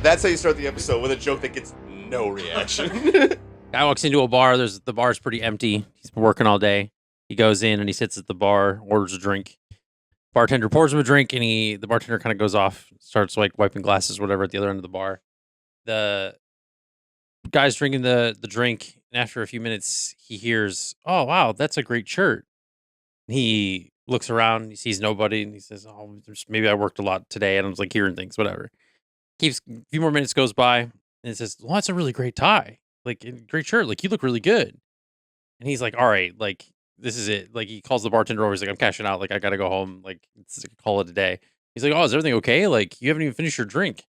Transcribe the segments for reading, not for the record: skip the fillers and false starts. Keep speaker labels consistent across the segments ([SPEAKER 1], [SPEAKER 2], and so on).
[SPEAKER 1] That's how you start the episode, with a joke that gets no reaction.
[SPEAKER 2] Guy walks into a bar. The bar's pretty empty. He's been working all day. He goes in and he sits at the bar, orders a drink. Bartender pours him a drink, and the bartender kind of goes off, starts like wiping glasses, whatever, at the other end of the bar. The guy's drinking the drink, and after a few minutes, he hears, "Oh wow, that's a great shirt." And he looks around, he sees nobody, and he says, "Oh, maybe I worked a lot today," and I was like hearing things, whatever. A few more minutes goes by, and it says, "Well, that's a really great tie, like great shirt, like you look really good." And he's like, "All right, like this is it." Like he calls the bartender over, he's like, "I'm cashing out, like I gotta go home, like it's like, call it a day." He's like, "Oh, is everything okay? Like you haven't even finished your drink."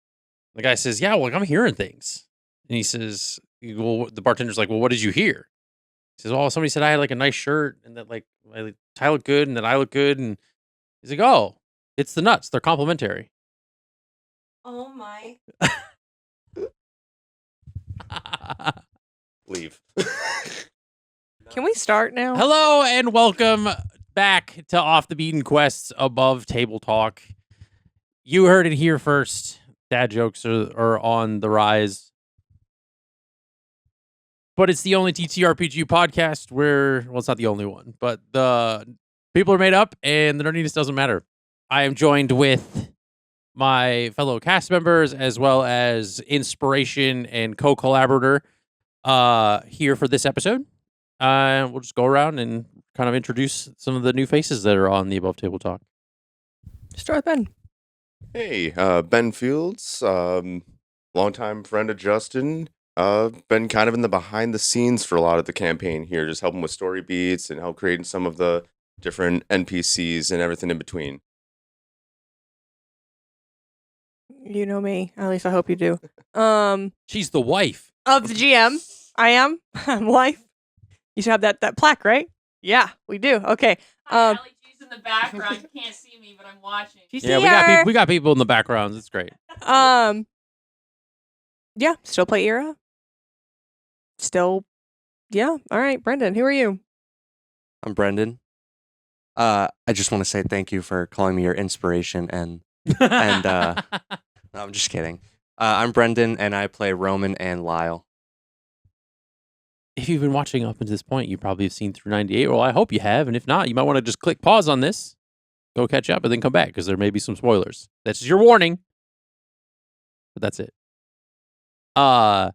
[SPEAKER 2] The guy says, "Yeah, well, like I'm hearing things." And he says, "Well," the bartender's like, "Well, what did you hear?" He says, "Oh, somebody said I had like a nice shirt and that like my tie looked good and that I look good." And he's like, "Oh, it's the nuts. They're complimentary."
[SPEAKER 3] Oh my.
[SPEAKER 1] Leave.
[SPEAKER 3] Can we start now?
[SPEAKER 2] Hello and welcome back to Off the Beaten Quests Above Table Talk. You heard it here first. Dad jokes are on the rise. But it's the only TTRPG podcast where, well, it's not the only one, but the people are made up and the nerdiness doesn't matter. I am joined with my fellow cast members as well as inspiration and co-collaborator here for this episode. We'll just go around and kind of introduce some of the new faces that are on the Above Table Talk.
[SPEAKER 3] Start with Ben.
[SPEAKER 1] Hey, Ben Fields, longtime friend of Justin. Been kind of in the behind the scenes for a lot of the campaign here, just helping with story beats and help creating some of the different NPCs and everything in between.
[SPEAKER 3] You know me. At least I hope you do.
[SPEAKER 2] She's the wife.
[SPEAKER 3] Of the GM. I am. I'm wife. You should have that plaque, right? Yeah, we do. Okay.
[SPEAKER 4] Allie G's in the background. You can't see me, but I'm watching.
[SPEAKER 3] She's
[SPEAKER 2] Yeah,
[SPEAKER 3] here.
[SPEAKER 2] we got people in the backgrounds. It's great.
[SPEAKER 3] Yeah, still play Eira. Still, yeah. All right, Brendan, who are you?
[SPEAKER 5] I'm Brendan. I just want to say thank you for calling me your inspiration and no, I'm just kidding. I'm Brendan and I play Roman and Lyle.
[SPEAKER 2] If you've been watching up until this point, you probably have seen through 98. Well, I hope you have. And if not, you might want to just click pause on this, go catch up, and then come back because there may be some spoilers. That's your warning. But that's it. But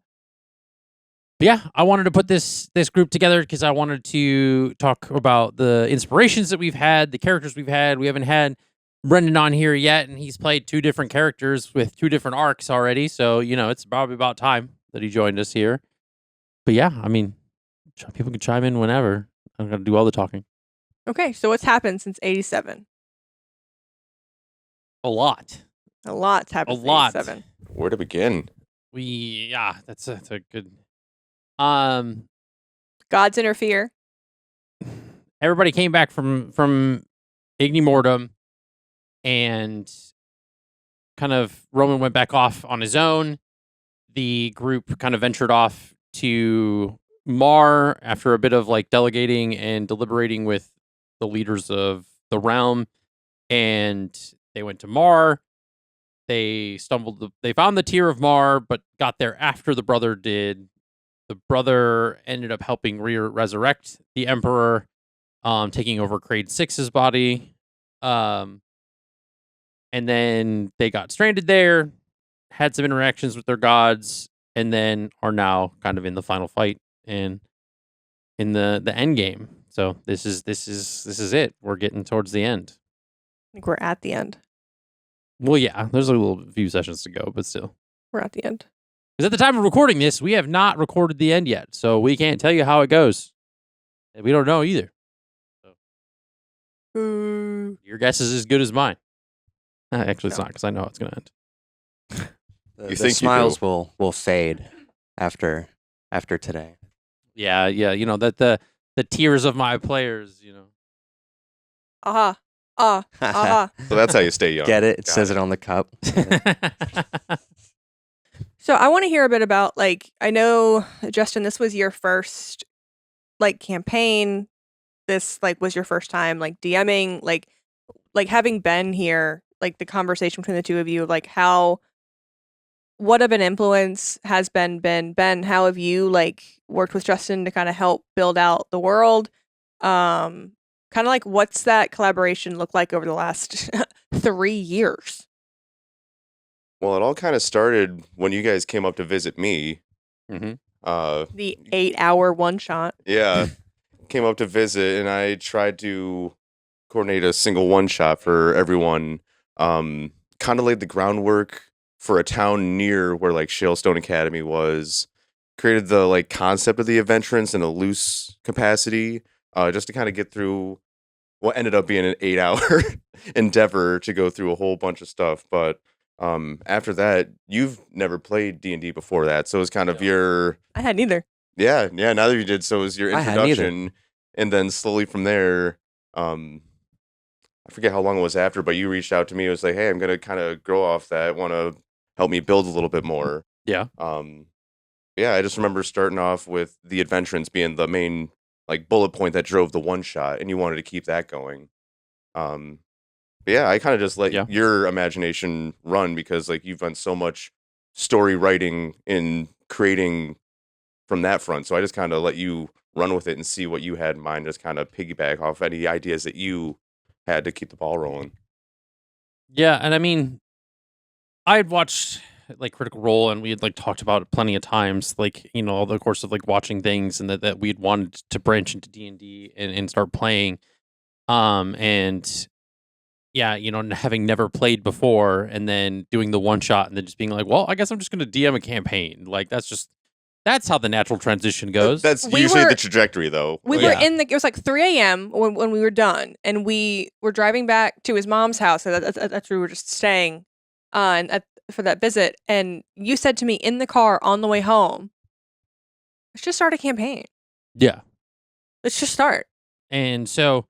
[SPEAKER 2] yeah, I wanted to put this group together because I wanted to talk about the inspirations that we've had, the characters we've had. We haven't had Brendan on here yet, and he's played 2 different characters with 2 different arcs already. So, it's probably about time that he joined us here. But yeah, I mean, people can chime in whenever. I'm going to do all the talking.
[SPEAKER 3] Okay, so what's happened since 87?
[SPEAKER 2] A lot.
[SPEAKER 3] A lot's happened since 87.
[SPEAKER 1] Where to begin?
[SPEAKER 2] That's a good...
[SPEAKER 3] Gods interfere.
[SPEAKER 2] Everybody came back from Igni Mortem, and kind of Roman went back off on his own. The group kind of ventured off to Mar after a bit of like delegating and deliberating with the leaders of the realm, and they went to Mar. They found the Tear of Mar, but got there after the brother did. The brother ended up helping resurrect the Emperor, taking over Kraid 6's body. And then they got stranded there, had some interactions with their gods, and then are now kind of in the final fight and in the end game. So this is it. We're getting towards the end.
[SPEAKER 3] I think we're at the end.
[SPEAKER 2] Well, yeah, there's a few sessions to go, but still.
[SPEAKER 3] We're at the end.
[SPEAKER 2] Because at the time of recording this, we have not recorded the end yet, so we can't tell you how it goes. And we don't know either. So. Your guess is as good as mine. Actually, it's not, because I know how it's going to end.
[SPEAKER 5] The smiles will fade after today.
[SPEAKER 2] Yeah, that the tears of my players,
[SPEAKER 3] So
[SPEAKER 1] that's how you stay young.
[SPEAKER 5] Get it? It says it on the cup.
[SPEAKER 3] So I want to hear a bit about, like, I know, Justin, this was your first, like, campaign. This, like, was your first time, like, DMing, like having Ben here, like, the conversation between the two of you, like, how what of an influence has Ben been? Ben, how have you like worked with Justin to kind of help build out the world? Kind of like what's that collaboration look like over the last 3 years?
[SPEAKER 1] Well, it all kind of started when you guys came up to visit me.
[SPEAKER 2] Mhm.
[SPEAKER 3] The 8-hour one shot.
[SPEAKER 1] Yeah, came up to visit, and I tried to coordinate a single one shot for everyone. Kind of laid the groundwork for a town near where like Shalestone Academy was. Created the like concept of the Adventurants in a loose capacity, just to kind of get through what ended up being an 8-hour endeavor to go through a whole bunch of stuff. But after that, you've never played D&D before that, so it was kind of your
[SPEAKER 3] I had neither.
[SPEAKER 1] yeah, neither of you did. So it was your
[SPEAKER 5] I hadn't either.
[SPEAKER 1] introduction, and then slowly from there, I forget how long it was after, but you reached out to me. It was like, hey, I'm gonna kind of grow off that. Want to help me build a little bit more.
[SPEAKER 2] Yeah.
[SPEAKER 1] Yeah, I just remember starting off with the Adventurants being the main like bullet point that drove the one shot, and you wanted to keep that going. But yeah, I kind of just let
[SPEAKER 2] Yeah.
[SPEAKER 1] your imagination run because like you've done so much story writing and creating from that front. So I just kind of let you run with it and see what you had in mind. Just kind of piggyback off any ideas that you had to keep the ball rolling.
[SPEAKER 2] Yeah, and I mean, I had watched like Critical Role, and we had like talked about it plenty of times, like all the course of like watching things, and that we'd wanted to branch into D&D and start playing. And yeah, having never played before, and then doing the one shot, and then just being like, well, I guess I'm just gonna DM a campaign. Like that's how the natural transition goes.
[SPEAKER 1] That's
[SPEAKER 3] We
[SPEAKER 1] usually
[SPEAKER 3] were-
[SPEAKER 1] the trajectory, though.
[SPEAKER 3] We
[SPEAKER 1] Like,
[SPEAKER 3] were
[SPEAKER 2] Yeah.
[SPEAKER 3] it was like 3 a.m. when we were done, and we were driving back to his mom's house. So that's where we were just staying for that visit. And you said to me in the car on the way home, let's just start a campaign.
[SPEAKER 2] Yeah.
[SPEAKER 3] Let's just start.
[SPEAKER 2] And so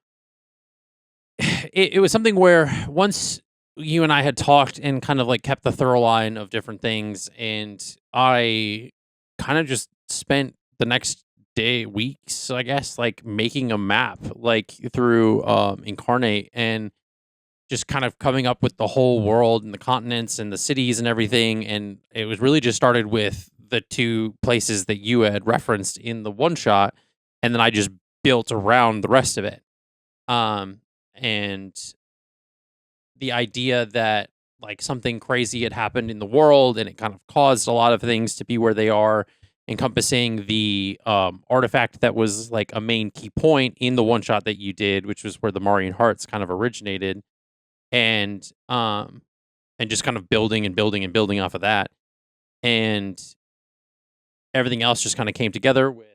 [SPEAKER 2] it was something where once you and I had talked and kind of like kept the thorough line of different things, and I kind of just spent the next weeks, I guess, like making a map like through Incarnate, and just kind of coming up with the whole world and the continents and the cities and everything. And it was really just started with the 2 places that you had referenced in the one shot, and then I just built around the rest of it. And the idea that like something crazy had happened in the world, and it kind of caused a lot of things to be where they are, encompassing the artifact that was like a main key point in the one shot that you did, which was where the Marian Hearts kind of originated, and just kind of building and building and building off of that, and everything else just kind of came together with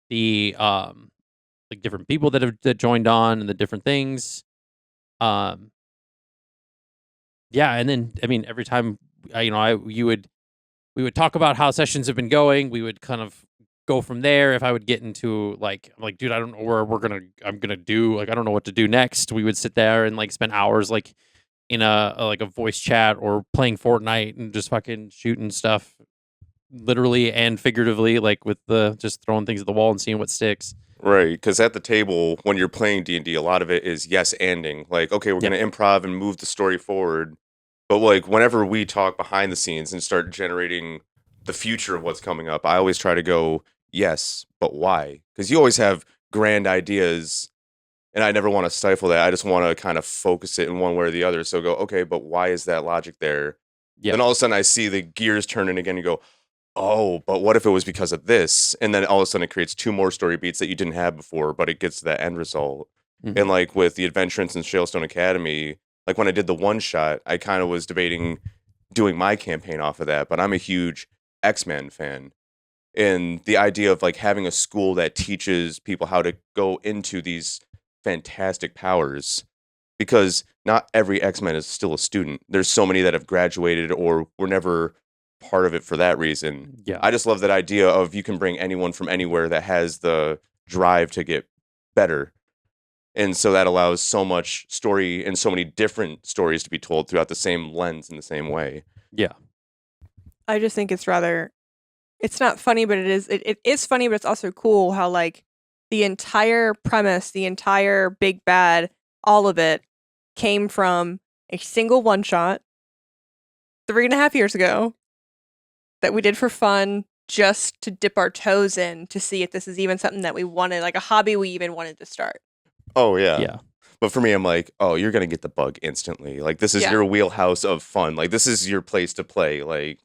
[SPEAKER 2] the like different people that joined on, and the different things. Yeah, and then I mean, every time we would talk about how sessions have been going. We would kind of go from there. If I would get into like, I'm like, dude, I don't know where I'm gonna do. Like, I don't know what to do next. We would sit there and like spend hours like in a voice chat or playing Fortnite and just fucking shooting stuff, literally and figuratively, like with the just throwing things at the wall and seeing what sticks.
[SPEAKER 1] right, because at the table, when you're playing D&D, a lot of it is yes-anding. Like, okay, we're going to improv and move the story forward. But, like, whenever we talk behind the scenes and start generating the future of what's coming up, I always try to go, yes, but why? Because you always have grand ideas, and I never want to stifle that. I just want to kind of focus it in one way or the other. So go, okay, but why is that logic there?
[SPEAKER 2] Yeah.
[SPEAKER 1] Then all of a sudden I see the gears turning again and go, oh, but what if it was because of this? And then all of a sudden it creates 2 more story beats that you didn't have before, but it gets to that end result.
[SPEAKER 2] Mhm.
[SPEAKER 1] And like with the Adventurants and Shalestone Academy, like when I did the one shot, I kind of was debating doing my campaign off of that, but I'm a huge X-Men fan. And the idea of like having a school that teaches people how to go into these fantastic powers, because not every X-Men is still a student. There's so many that have graduated or were never part of it for that reason.
[SPEAKER 2] Yeah.
[SPEAKER 1] I just love that idea of you can bring anyone from anywhere that has the drive to get better. And so that allows so much story and so many different stories to be told throughout the same lens in the same way.
[SPEAKER 2] Yeah.
[SPEAKER 3] I just think it's not funny, but it is funny, but it's also cool how like the entire premise, the entire big bad, all of it came from a single one shot 3.5 years ago. that we did for fun, just to dip our toes in to see if this is even something that we wanted, like a hobby we even wanted to start.
[SPEAKER 1] Oh yeah.
[SPEAKER 2] Yeah.
[SPEAKER 1] But for me, I'm like, oh, you're gonna get the bug instantly. Like this is
[SPEAKER 3] Yeah.
[SPEAKER 1] your wheelhouse of fun. Like this is your place to play. Like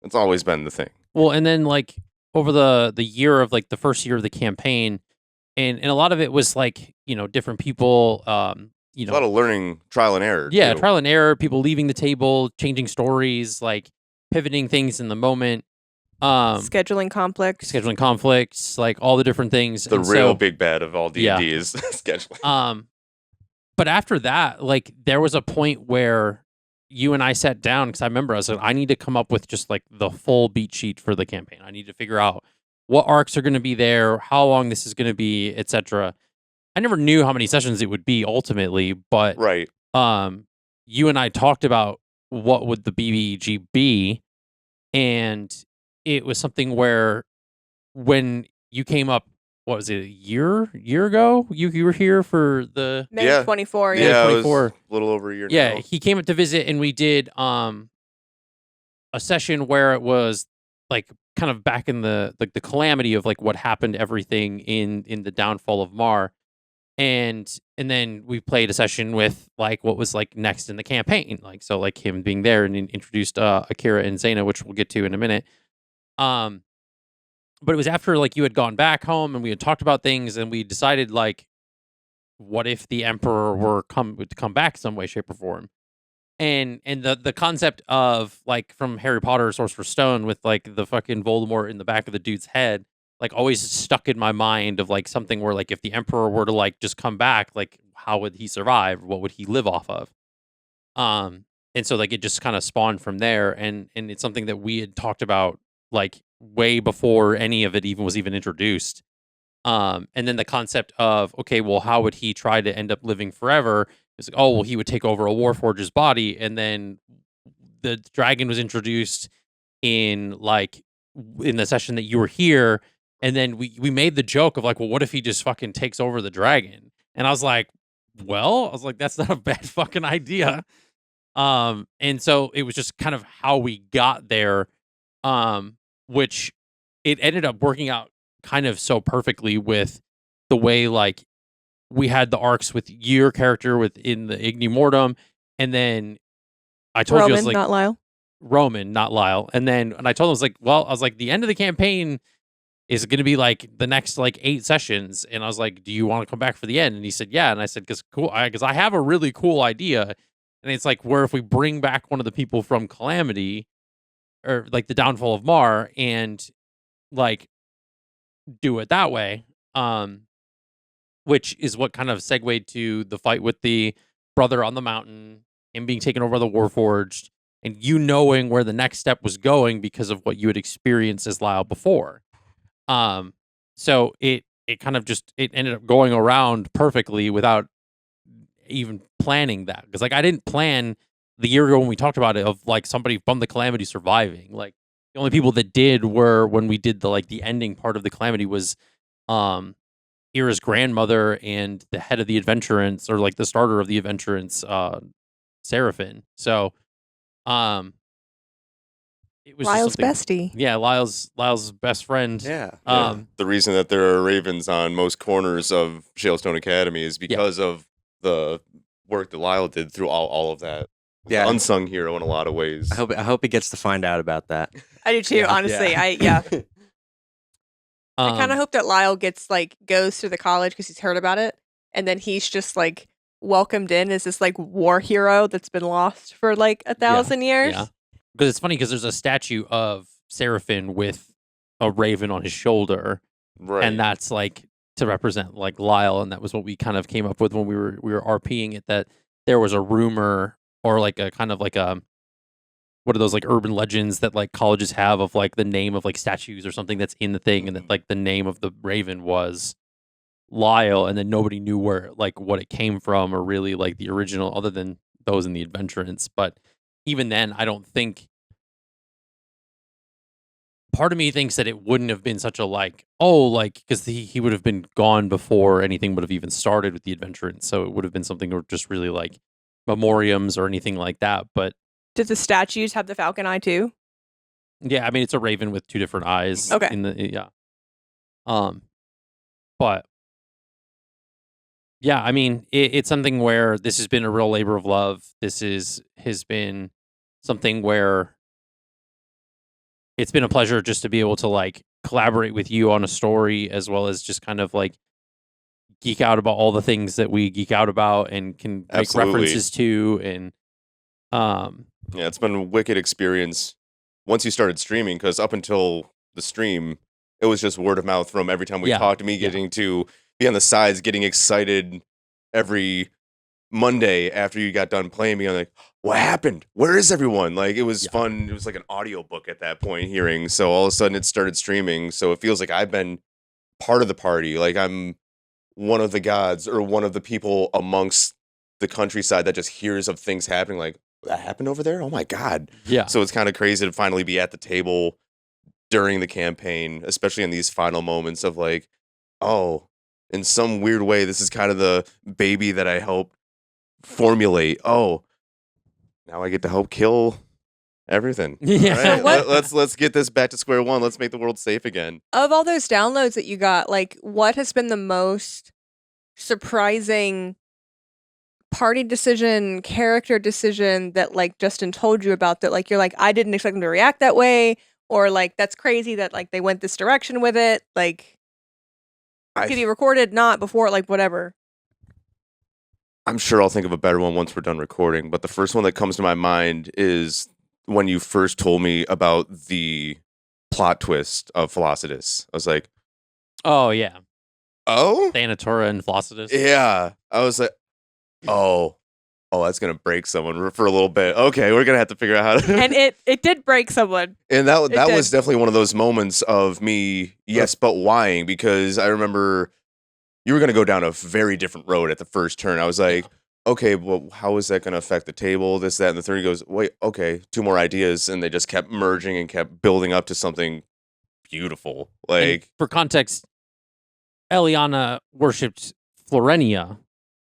[SPEAKER 1] it's always been the thing.
[SPEAKER 2] Well, and then like over the year of like the first year of the campaign, and a lot of it was like, you know, different people, you
[SPEAKER 1] It's a lot
[SPEAKER 2] know,
[SPEAKER 1] of learning, trial and error.
[SPEAKER 2] yeah,
[SPEAKER 1] too.
[SPEAKER 2] trial and error, people leaving the table, changing stories, like pivoting things in the moment,
[SPEAKER 3] Scheduling conflicts.
[SPEAKER 2] scheduling conflicts, like all the different things.
[SPEAKER 1] The
[SPEAKER 2] And
[SPEAKER 1] real
[SPEAKER 2] so,
[SPEAKER 1] big bad of all
[SPEAKER 2] Yeah.
[SPEAKER 1] D&D is scheduling.
[SPEAKER 2] But after that, like there was a point where you and I sat down, because I remember I was like, I need to come up with just like the full beat sheet for the campaign. I need to figure out what arcs are going to be there, how long this is going to be, etc. I never knew how many sessions it would be ultimately, but
[SPEAKER 1] Right.
[SPEAKER 2] you and I talked about what would the BBG be, and it was something where when you came up, what was it, a year ago? You were here for the
[SPEAKER 3] May
[SPEAKER 1] Yeah.
[SPEAKER 3] 24.
[SPEAKER 2] Yeah,
[SPEAKER 1] Yeah, it was
[SPEAKER 2] 24.
[SPEAKER 1] a little over a year
[SPEAKER 2] yeah.
[SPEAKER 1] now.
[SPEAKER 2] He came up to visit, and we did a session where it was like kind of back in the like the calamity of like what happened, everything in the downfall of Mar. And then we played a session with like what was like next in the campaign, like so like him being there, and introduced Akira and Xe'na, which we'll get to in a minute. But it was after like you had gone back home and we had talked about things, and we decided like, what if the Emperor would come back some way, shape, or form? And the concept of like from Harry Potter Sorcerer's Stone with like the fucking Voldemort in the back of the dude's head, like always stuck in my mind of like something where like if the Emperor were to like just come back, like how would he survive? What would he live off of? And so like it just kind of spawned from there, and it's something that we had talked about like way before any of it even was even introduced. And then the concept of, okay, well, how would he try to end up living forever? It's like, oh, well, he would take over a Warforger's body, and then the dragon was introduced in like in the session that you were here, and then we made the joke of like, well, what if he just fucking takes over the dragon? And I was like, that's not a bad fucking idea. And so it was just kind of how we got there, which it ended up working out kind of so perfectly with the way like we had the arcs with your character within the Igni Mortem, and then I told
[SPEAKER 3] Roman,
[SPEAKER 2] you I was like
[SPEAKER 3] not Lyle.
[SPEAKER 2] Roman, not Lyle, and I told him I was like, well, I was like the end of the campaign is going to be like the next like 8 sessions, and I was like, do you want to come back for the end? And he said, yeah, and I said, because I have a really cool idea, and it's like where if we bring back one of the people from Calamity or like the downfall of Mar and like do it that way, which is what kind of segued to the fight with the brother on the mountain, him being taken over by the Warforged, and you knowing where the next step was going because of what you had experienced as Lyle before. So it kind of just it ended up going around perfectly without even planning that, because like I didn't plan the year ago when we talked about it of like somebody from the Calamity surviving. Like the only people that did were when we did the like the ending part of the Calamity was Eira's grandmother and the head of the Adventurants, or like the starter of the Adventurants, Seraphin. So it was
[SPEAKER 3] Lyle's
[SPEAKER 2] just
[SPEAKER 3] bestie.
[SPEAKER 2] yeah, Lyle's best friend.
[SPEAKER 5] Yeah.
[SPEAKER 1] The reason that there are ravens on most corners of Shalestone Academy is because of the work that Lyle did through all of that.
[SPEAKER 5] Yeah.
[SPEAKER 1] Unsung hero in a lot of ways.
[SPEAKER 5] I hope he gets to find out about that.
[SPEAKER 3] I do too,
[SPEAKER 5] Yeah.
[SPEAKER 3] honestly.
[SPEAKER 5] Yeah.
[SPEAKER 3] I kind of hope that Lyle goes to the college because he's heard about it, and then he's just like welcomed in as this like war hero that's been lost for like 1,000 years.
[SPEAKER 2] Yeah. Because it's funny because there's a statue of Seraphin with a raven on his shoulder,
[SPEAKER 1] Right.
[SPEAKER 2] and that's like to represent like Lyle, and that was what we kind of came up with when we were RPing it, that there was a rumor or like a kind of like a what are those like urban legends that like colleges have of like the name of like statues or something that's in the thing, and that like the name of the raven was Lyle, and then nobody knew where like what it came from or really like the original, other than those in the Adventurants. But even then, I don't think, part of me thinks that it wouldn't have been such a like, oh, like, because he would have been gone before anything would have even started with the Adventurants, so it would have been something or just really like memoriams or anything like that. But
[SPEAKER 3] Did the statues have the falcon eye too?
[SPEAKER 2] Yeah, I mean it's a raven with 2 different eyes.
[SPEAKER 3] Okay.
[SPEAKER 2] Yeah. But yeah, I mean it's something where this has been a real labor of love. This has been something where it's been a pleasure just to be able to like collaborate with you on a story, as well as just kind of like geek out about all the things that we geek out about and can make
[SPEAKER 1] Absolutely.
[SPEAKER 2] references to. And
[SPEAKER 1] Yeah, it's been a wicked experience once you started streaming, because up until the stream, it was just word of mouth from every time we
[SPEAKER 2] Yeah,
[SPEAKER 1] talked, me
[SPEAKER 2] yeah.
[SPEAKER 1] getting to be on the sides, getting excited every Monday after you got done playing me. I'm like, what happened? Where is everyone? Like, it was
[SPEAKER 2] Yeah.
[SPEAKER 1] fun. It was like an audiobook at that point, hearing. So all of a sudden it started streaming. So it feels like I've been part of the party. Like I'm one of the gods or one of the people amongst the countryside that just hears of things happening. Like, that happened over there? Oh my God.
[SPEAKER 2] yeah.
[SPEAKER 1] So it's kind of crazy to finally be at the table during the campaign, especially in these final moments of like, oh, in some weird way, this is kind of the baby that I helped formulate. Oh, now I get to help kill everything.
[SPEAKER 2] Yeah.
[SPEAKER 1] All
[SPEAKER 3] So
[SPEAKER 1] right,
[SPEAKER 3] what-
[SPEAKER 1] let's get this back to square one. Let's make the world safe again.
[SPEAKER 3] Of all those downloads that you got, like, what has been the most surprising party decision, character decision that like Justin told you about that like you're like, I didn't expect them to react that way, or like that's crazy that like they went this direction with it, like
[SPEAKER 1] I-
[SPEAKER 3] could be recorded, not before, like whatever.
[SPEAKER 1] I'm sure I'll think of a better one once we're done recording, but the first one that comes to my mind is when you first told me about the plot twist of Felicitas. I was like,
[SPEAKER 2] Oh yeah,
[SPEAKER 1] oh?
[SPEAKER 2] Thanatora and Flossidus.
[SPEAKER 1] Yeah. I was like, oh, that's gonna break someone for a little bit. Okay, we're gonna have to figure out how to.
[SPEAKER 3] And it did break someone.
[SPEAKER 1] And that
[SPEAKER 3] did.
[SPEAKER 1] was definitely one of those moments of me, yes, but whying, because I remember you were gonna go down a very different road at the first turn. I was like, okay, well, how is that gonna affect the table? This, that, and the third. He goes, wait, okay, 2 more ideas, and they just kept merging and kept building up to something beautiful.
[SPEAKER 2] And
[SPEAKER 1] Like,
[SPEAKER 2] for context, Eliana worshipped Florenia,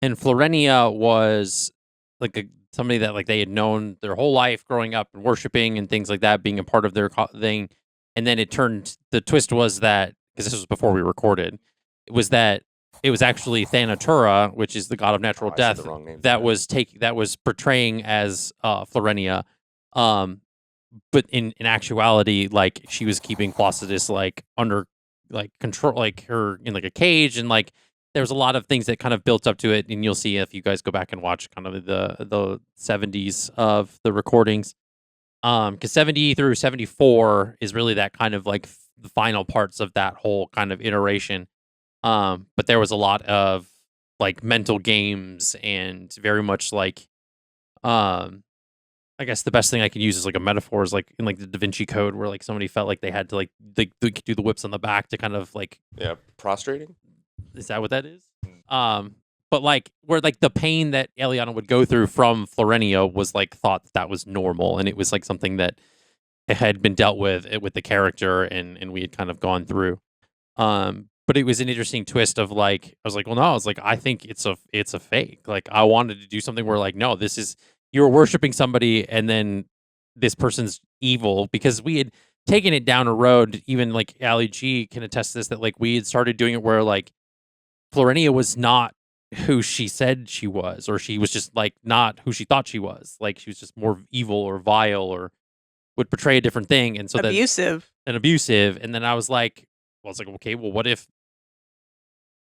[SPEAKER 2] and Florenia was like somebody that like they had known their whole life growing up and worshiping and things like that, being a part of their thing. And then it turned. The twist was that, because this was before we recorded, it was that it was actually Thanatura, which is the god of natural
[SPEAKER 1] I said
[SPEAKER 2] death,
[SPEAKER 1] the wrong name for
[SPEAKER 2] that was portraying as Florenia. But in actuality, like she was keeping Flossidus like under like control, like her in like a cage, and like there was a lot of things that kind of built up to it. And you'll see if you guys go back and watch kind of the 70s of the recordings, because 70 through 74 is really that kind of like the final parts of that whole kind of iteration. But there was a lot of like mental games and very much like I guess the best thing I can use is like a metaphor is like in like the Da Vinci Code, where like somebody felt like they had to like they do the whips on the back to kind of like,
[SPEAKER 1] yeah, prostrating.
[SPEAKER 2] is that what that is? But like where like the pain that Eliana would go through from Florenia was like thought that was normal, and it was like something that had been dealt with the character, and we had kind of gone through. But it was an interesting twist of like, I was like, well, no, I was like, I think it's a fake. Like I wanted to do something where like, no, this is, you were worshiping somebody and then this person's evil, because we had taken it down a road. Even like Allie G can attest to this, that like we had started doing it where like Florenia was not who she said she was, or she was just like not who she thought she was. Like she was just more evil or vile or would portray a different thing. And so
[SPEAKER 3] Abusive.
[SPEAKER 2] abusive. And then I was like, okay, well, what if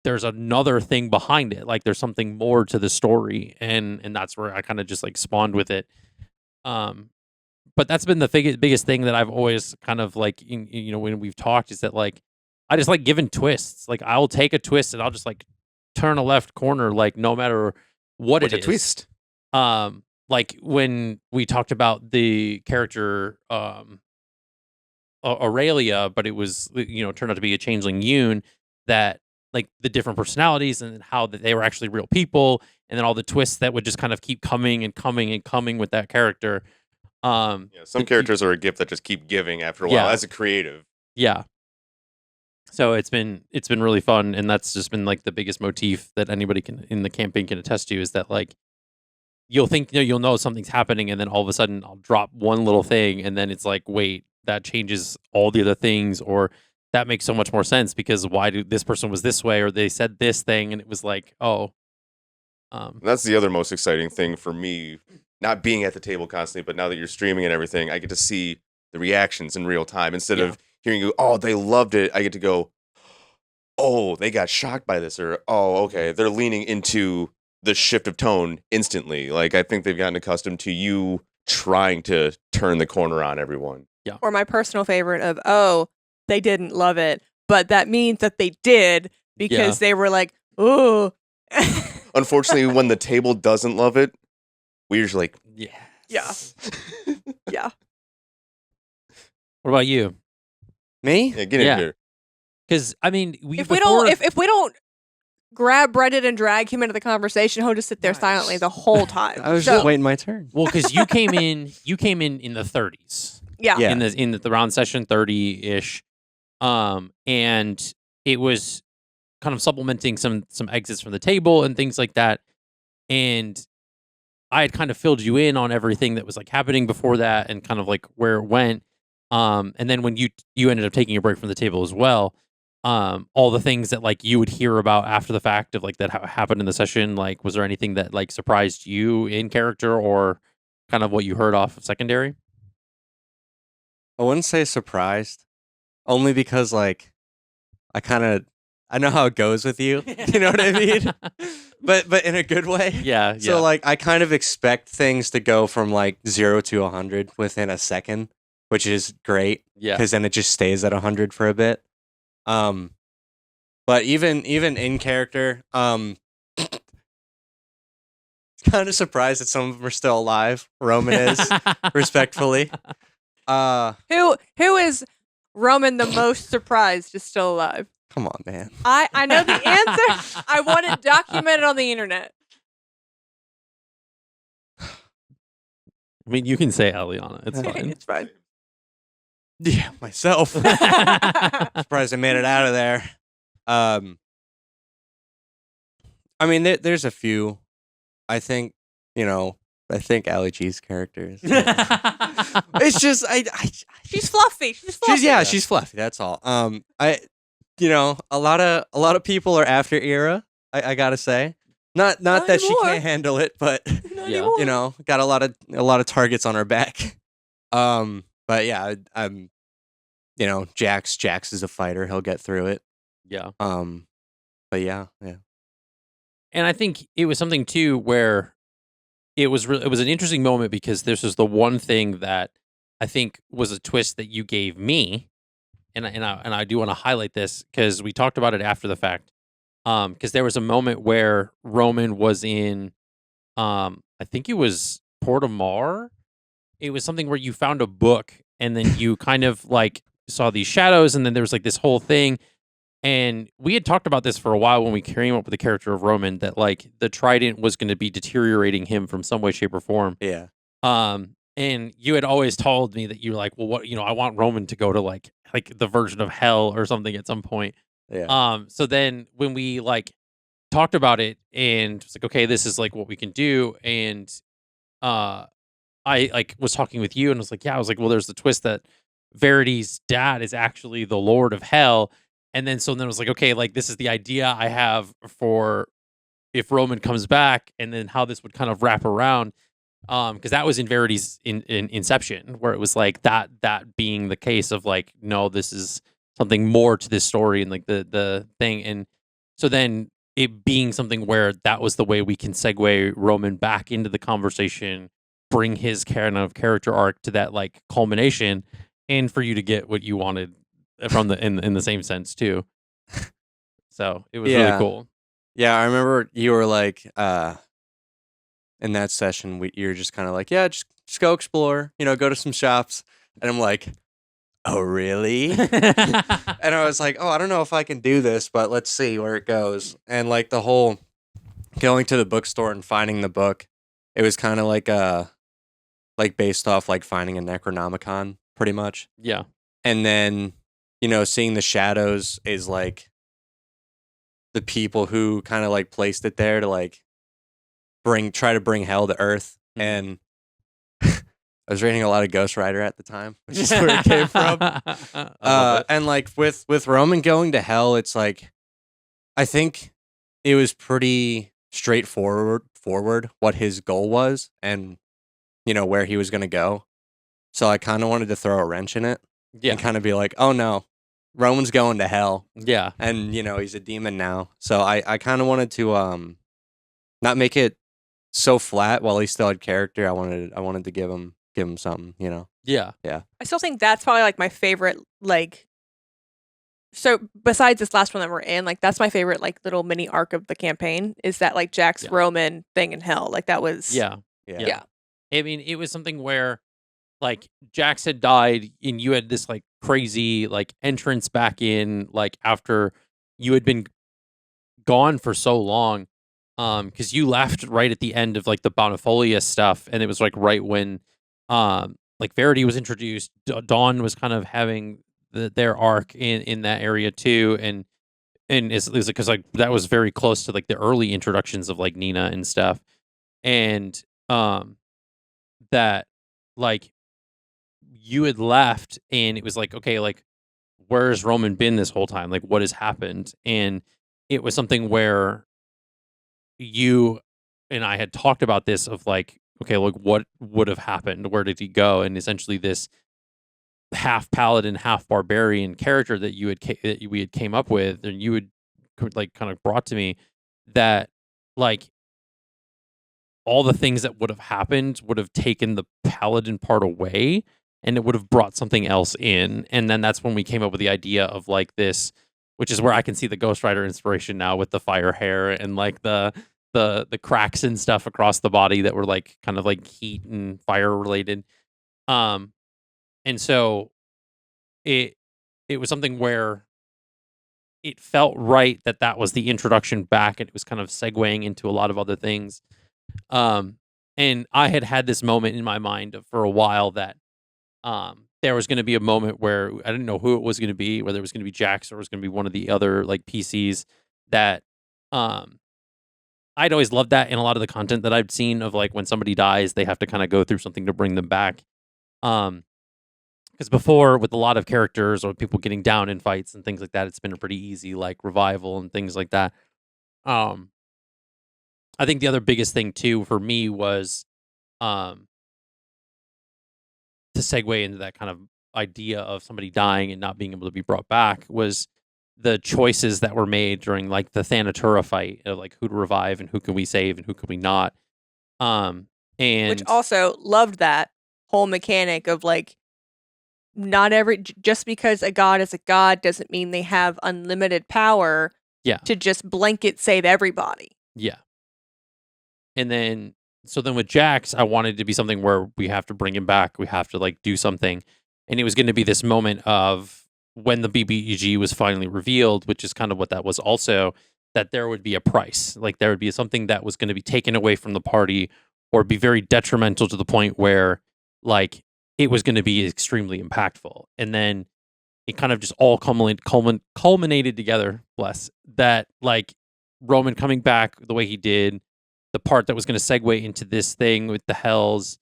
[SPEAKER 2] there's another thing behind it? Like there's something more to the story. And that's where I kind of just like spawned with it. But that's been the biggest thing that I've always kind of like, you know, when we've talked, is that like, I just like giving twists. Like I'll take a twist and I'll just like turn a left corner, like no matter what
[SPEAKER 1] What's
[SPEAKER 2] it
[SPEAKER 1] a
[SPEAKER 2] is.
[SPEAKER 1] twist?
[SPEAKER 2] Like when we talked about the character, Aurelia, but it was, you know, turned out to be a changeling Yoon, that like the different personalities and how that they were actually real people, and then all the twists that would just kind of keep coming and coming and coming with that character.
[SPEAKER 1] Yeah, some characters are a gift that just keep giving after a while
[SPEAKER 2] Yeah.
[SPEAKER 1] as a creative.
[SPEAKER 2] Yeah. So it's been really fun, and that's just been like the biggest motif that anybody can in the campaign can attest to, is that like you'll think, you know, you'll know something's happening, and then all of a sudden I'll drop one little thing, and then it's like, wait, that changes all the other things, or that makes so much more sense because why do this person was this way or they said this thing and it was like, oh,
[SPEAKER 1] That's the other most exciting thing for me, not being at the table constantly, but now that you're streaming and everything, I get to see the reactions in real time instead of hearing you, oh, they loved it. I get to go, oh, they got shocked by this, or oh, okay, they're leaning into the shift of tone instantly. Like I think they've gotten accustomed to you trying to turn the corner on everyone.
[SPEAKER 3] Or my personal favorite of, oh, they didn't love it, but that means that they did because they were like, oh.
[SPEAKER 1] Unfortunately, when the table doesn't love it, we're usually like,
[SPEAKER 3] Yeah. Yeah.
[SPEAKER 2] What about you?
[SPEAKER 5] Me?
[SPEAKER 1] yeah, get in here.
[SPEAKER 2] Because I mean,
[SPEAKER 3] If we don't grab Brendan and drag him into the conversation, he'll just sit there silently the whole time.
[SPEAKER 5] I was just waiting my turn.
[SPEAKER 2] well, because you came in in the 30s.
[SPEAKER 3] Yeah.
[SPEAKER 5] Yeah.
[SPEAKER 2] In the round session 30-ish. And it was kind of supplementing some exits from the table and things like that. And I had kind of filled you in on everything that was like happening before that and kind of like where it went. And then when you ended up taking a break from the table as well, all the things that like you would hear about after the fact of like that happened in the session, like was there anything that like surprised you in character or kind of what you heard off of secondary?
[SPEAKER 5] I wouldn't say surprised, only because like I know how it goes with you. You know what I mean? But in a good way.
[SPEAKER 2] Yeah.
[SPEAKER 5] So like I kind of expect things to go from like 0 to 100 within a second, which is great.
[SPEAKER 2] Yeah.
[SPEAKER 5] Because then it just stays at 100 for a bit. But even in character, kind of surprised that some of them are still alive. Roman is, respectfully.
[SPEAKER 3] Who is Roman the most surprised is still alive?
[SPEAKER 5] Come on, man.
[SPEAKER 3] I know the answer. I want it documented on the internet.
[SPEAKER 2] I mean, you can say Allie on it. It's fine.
[SPEAKER 3] It's fine.
[SPEAKER 5] Yeah, myself. Surprised I made it out of there. I mean, there's a few. I think Allie G's characters. It's just
[SPEAKER 3] She's fluffy. She's fluffy.
[SPEAKER 5] She's fluffy. That's all. A lot of people are after Eira. I gotta say, not that she
[SPEAKER 3] anymore.
[SPEAKER 5] can't handle it, but
[SPEAKER 3] Not
[SPEAKER 2] Yeah.
[SPEAKER 3] anymore.
[SPEAKER 5] got a lot of targets on her back. But yeah, I'm, Jax is a fighter. He'll get through it.
[SPEAKER 2] Yeah.
[SPEAKER 5] But yeah.
[SPEAKER 2] And I think it was something too where it was an interesting moment because this was the one thing that I think was a twist that you gave me, and I do want to highlight this because we talked about it after the fact. Because there was a moment where Roman was in, I think it was Port of Mar. It was something where you found a book and then you kind of like saw these shadows, and then there was like this whole thing. And we had talked about this for a while when we came up with the character of Roman, that like the trident was going to be deteriorating him from some way, shape, or form.
[SPEAKER 5] Yeah.
[SPEAKER 2] And you had always told me that you were like, well, what, I want Roman to go to like the version of hell or something at some point.
[SPEAKER 5] Yeah.
[SPEAKER 2] So then when we like talked about it and it's like, okay, this is like what we can do. And I like was talking with you and was like, yeah, I was like, well, there's the twist that Verity's dad is actually the Lord of Hell. And then it was like, okay, like this is the idea I have for if Roman comes back, and then how this would kind of wrap around. Because that was in Verity's in Inception, where it was like that being the case of like, no, this is something more to this story and like the thing. And so then it being something where that was the way we can segue Roman back into the conversation, bring his kind of character arc to that like culmination, and for you to get what you wanted from the in the same sense too. So it was really cool.
[SPEAKER 5] Yeah, I remember you were like, in that session, you're just kind of like, yeah, just go explore, go to some shops. And I'm like, oh, really? And I was like, oh, I don't know if I can do this, but let's see where it goes. And like the whole going to the bookstore and finding the book, it was kind of like based off like finding a Necronomicon, pretty much.
[SPEAKER 2] Yeah.
[SPEAKER 5] And then, seeing the shadows is like the people who kind of like placed it there to like try to bring hell to earth.
[SPEAKER 2] Mhm.
[SPEAKER 5] And I was reading a lot of Ghost Rider at the time, which is where it came from.
[SPEAKER 2] I love it.
[SPEAKER 5] And like with Roman going to hell, it's like I think it was pretty straightforward what his goal was and where he was gonna go. So I kind of wanted to throw a wrench in it
[SPEAKER 2] Yeah.
[SPEAKER 5] and kind of be like, oh no, Roman's going to hell,
[SPEAKER 2] Yeah.
[SPEAKER 5] and he's a demon now. So I kind of wanted to not make it so flat while he still had character. I wanted to give him something,
[SPEAKER 2] Yeah.
[SPEAKER 3] I still think that's probably like my favorite, like, so besides this last one that we're in, like that's my favorite like little mini arc of the campaign is that like Jack's
[SPEAKER 2] Yeah.
[SPEAKER 3] Roman thing in hell. Like that was
[SPEAKER 2] Yeah.
[SPEAKER 3] Yeah.
[SPEAKER 2] I mean, it was something where like Jax had died and you had this like crazy like entrance back in like after you had been gone for so long. Because you left right at the end of like the Bonifolia stuff, and it was like right when like Verity was introduced. Dawn was kind of having their arc in that area too, and it's because like that was very close to like the early introductions of like Nina and stuff, and that like you had left, and it was like, okay, like where's Roman been this whole time? Like what has happened? And it was something where you and I had talked about this of like, okay, like what would have happened? Where did he go? And essentially this half paladin, half barbarian character that we had came up with, and you had like kind of brought to me that like all the things that would have happened would have taken the paladin part away, and it would have brought something else in. And then that's when we came up with the idea of like this, which is where I can see the Ghost Rider inspiration now with the fire hair and like the cracks and stuff across the body that were like kind of like heat and fire related. And so it was something where it felt right that was the introduction back, and it was kind of segueing into a lot of other things. And I had this moment in my mind for a while that there was going to be a moment where I didn't know who it was going to be, whether it was going to be Jax or it was going to be one of the other like PCs that I'd always loved that in a lot of the content that I've seen of like when somebody dies, they have to kind of go through something to bring them back. Because before, with a lot of characters or people getting down in fights and things like that, it's been a pretty easy like revival and things like that. I think the other biggest thing too for me was to segue into that kind of idea of somebody dying and not being able to be brought back was the choices that were made during like the Thanatura fight of like who to revive and who can we save and who can we not. And
[SPEAKER 3] Which also loved that whole mechanic of like not just because a god is a god doesn't mean they have unlimited power to just blanket save everybody.
[SPEAKER 2] Yeah. And then so then with Jax, I wanted to be something where we have to bring him back. We have to like do something. And it was going to be this moment of when the BBEG was finally revealed, which is kind of what that was also, that there would be a price. Like there would be something that was going to be taken away from the party or be very detrimental to the point where like it was going to be extremely impactful. And then it kind of just all culminated together, bless, that like Roman coming back the way he did, the part that was going to segue into this thing with the Hells,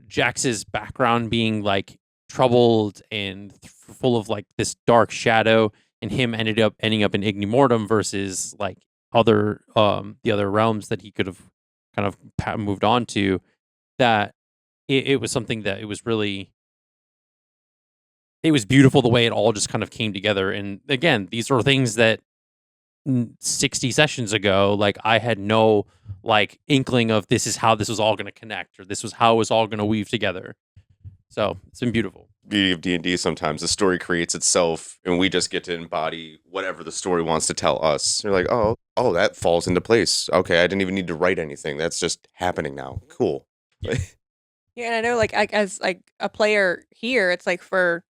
[SPEAKER 2] Jax's background being like troubled and full of like this dark shadow, and him ending up in Ignimortum versus like other the other realms that he could have kind of moved on to. That it was something that it was beautiful the way it all just kind of came together. And again, these are things that 60 sessions ago, like I had no like inkling of this is how this was all going to connect, or this was how it was all going to weave together. So it's been beautiful.
[SPEAKER 1] Beauty of D&D, sometimes the story creates itself and we just get to embody whatever the story wants to tell us. You're like, oh, that falls into place. Okay, I didn't even need to write anything. That's just happening now. Cool.
[SPEAKER 3] Yeah, and I know like as like a player here, it's like for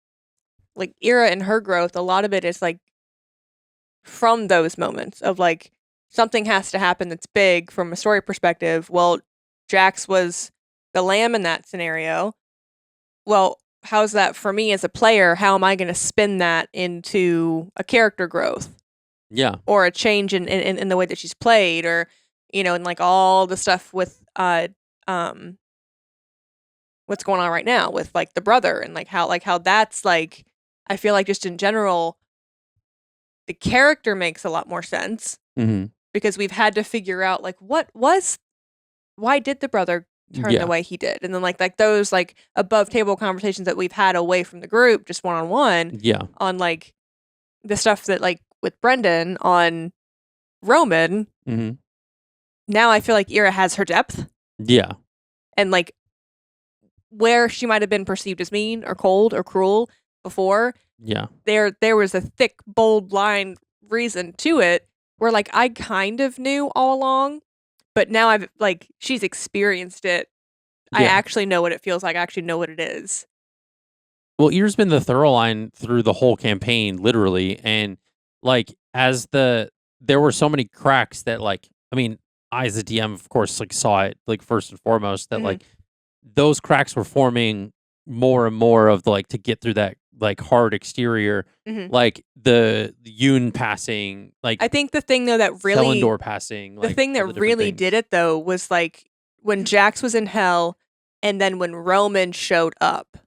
[SPEAKER 3] like Eira and her growth, a lot of it is like from those moments of like something has to happen that's big from a story perspective. Well, Jax was the lamb in that scenario. Well, how's that for me as a player? How am I going to spin that into a character growth?
[SPEAKER 2] Yeah.
[SPEAKER 3] Or a change in the way that she's played, or and like all the stuff with what's going on right now with like the brother and like how that's like I feel like just in general the character makes a lot more sense
[SPEAKER 2] Mm-hmm.
[SPEAKER 3] because we've had to figure out like why did the brother turn
[SPEAKER 2] Yeah.
[SPEAKER 3] the way he did, and then like those like above table conversations that we've had away from the group just one on one
[SPEAKER 2] Yeah.
[SPEAKER 3] on like the stuff that like with Brendan on Roman.
[SPEAKER 2] Mm-hmm.
[SPEAKER 3] Now I feel like Eira has her depth
[SPEAKER 2] Yeah.
[SPEAKER 3] and like where she might have been perceived as mean or cold or cruel before,
[SPEAKER 2] Yeah.
[SPEAKER 3] there was a thick, bold line reason to it where like I kind of knew all along, but now I've like she's experienced it. I
[SPEAKER 2] Yeah.
[SPEAKER 3] actually know what it feels like. I actually know what it is.
[SPEAKER 2] Well, Ear's been the thorough line through the whole campaign, literally, and like there were so many cracks that like I mean, I as a DM, of course, like saw it like first and foremost that
[SPEAKER 3] Mhm.
[SPEAKER 2] like those cracks were forming more and more of the like to get through that like hard exterior,
[SPEAKER 3] Mhm.
[SPEAKER 2] like the Yoon passing, like
[SPEAKER 3] I think the thing though that really
[SPEAKER 2] Selendor passing,
[SPEAKER 3] the
[SPEAKER 2] like
[SPEAKER 3] thing
[SPEAKER 2] all
[SPEAKER 3] that
[SPEAKER 2] the different
[SPEAKER 3] really
[SPEAKER 2] things.
[SPEAKER 3] did it though was like when Jax was in hell and then when Roman showed up.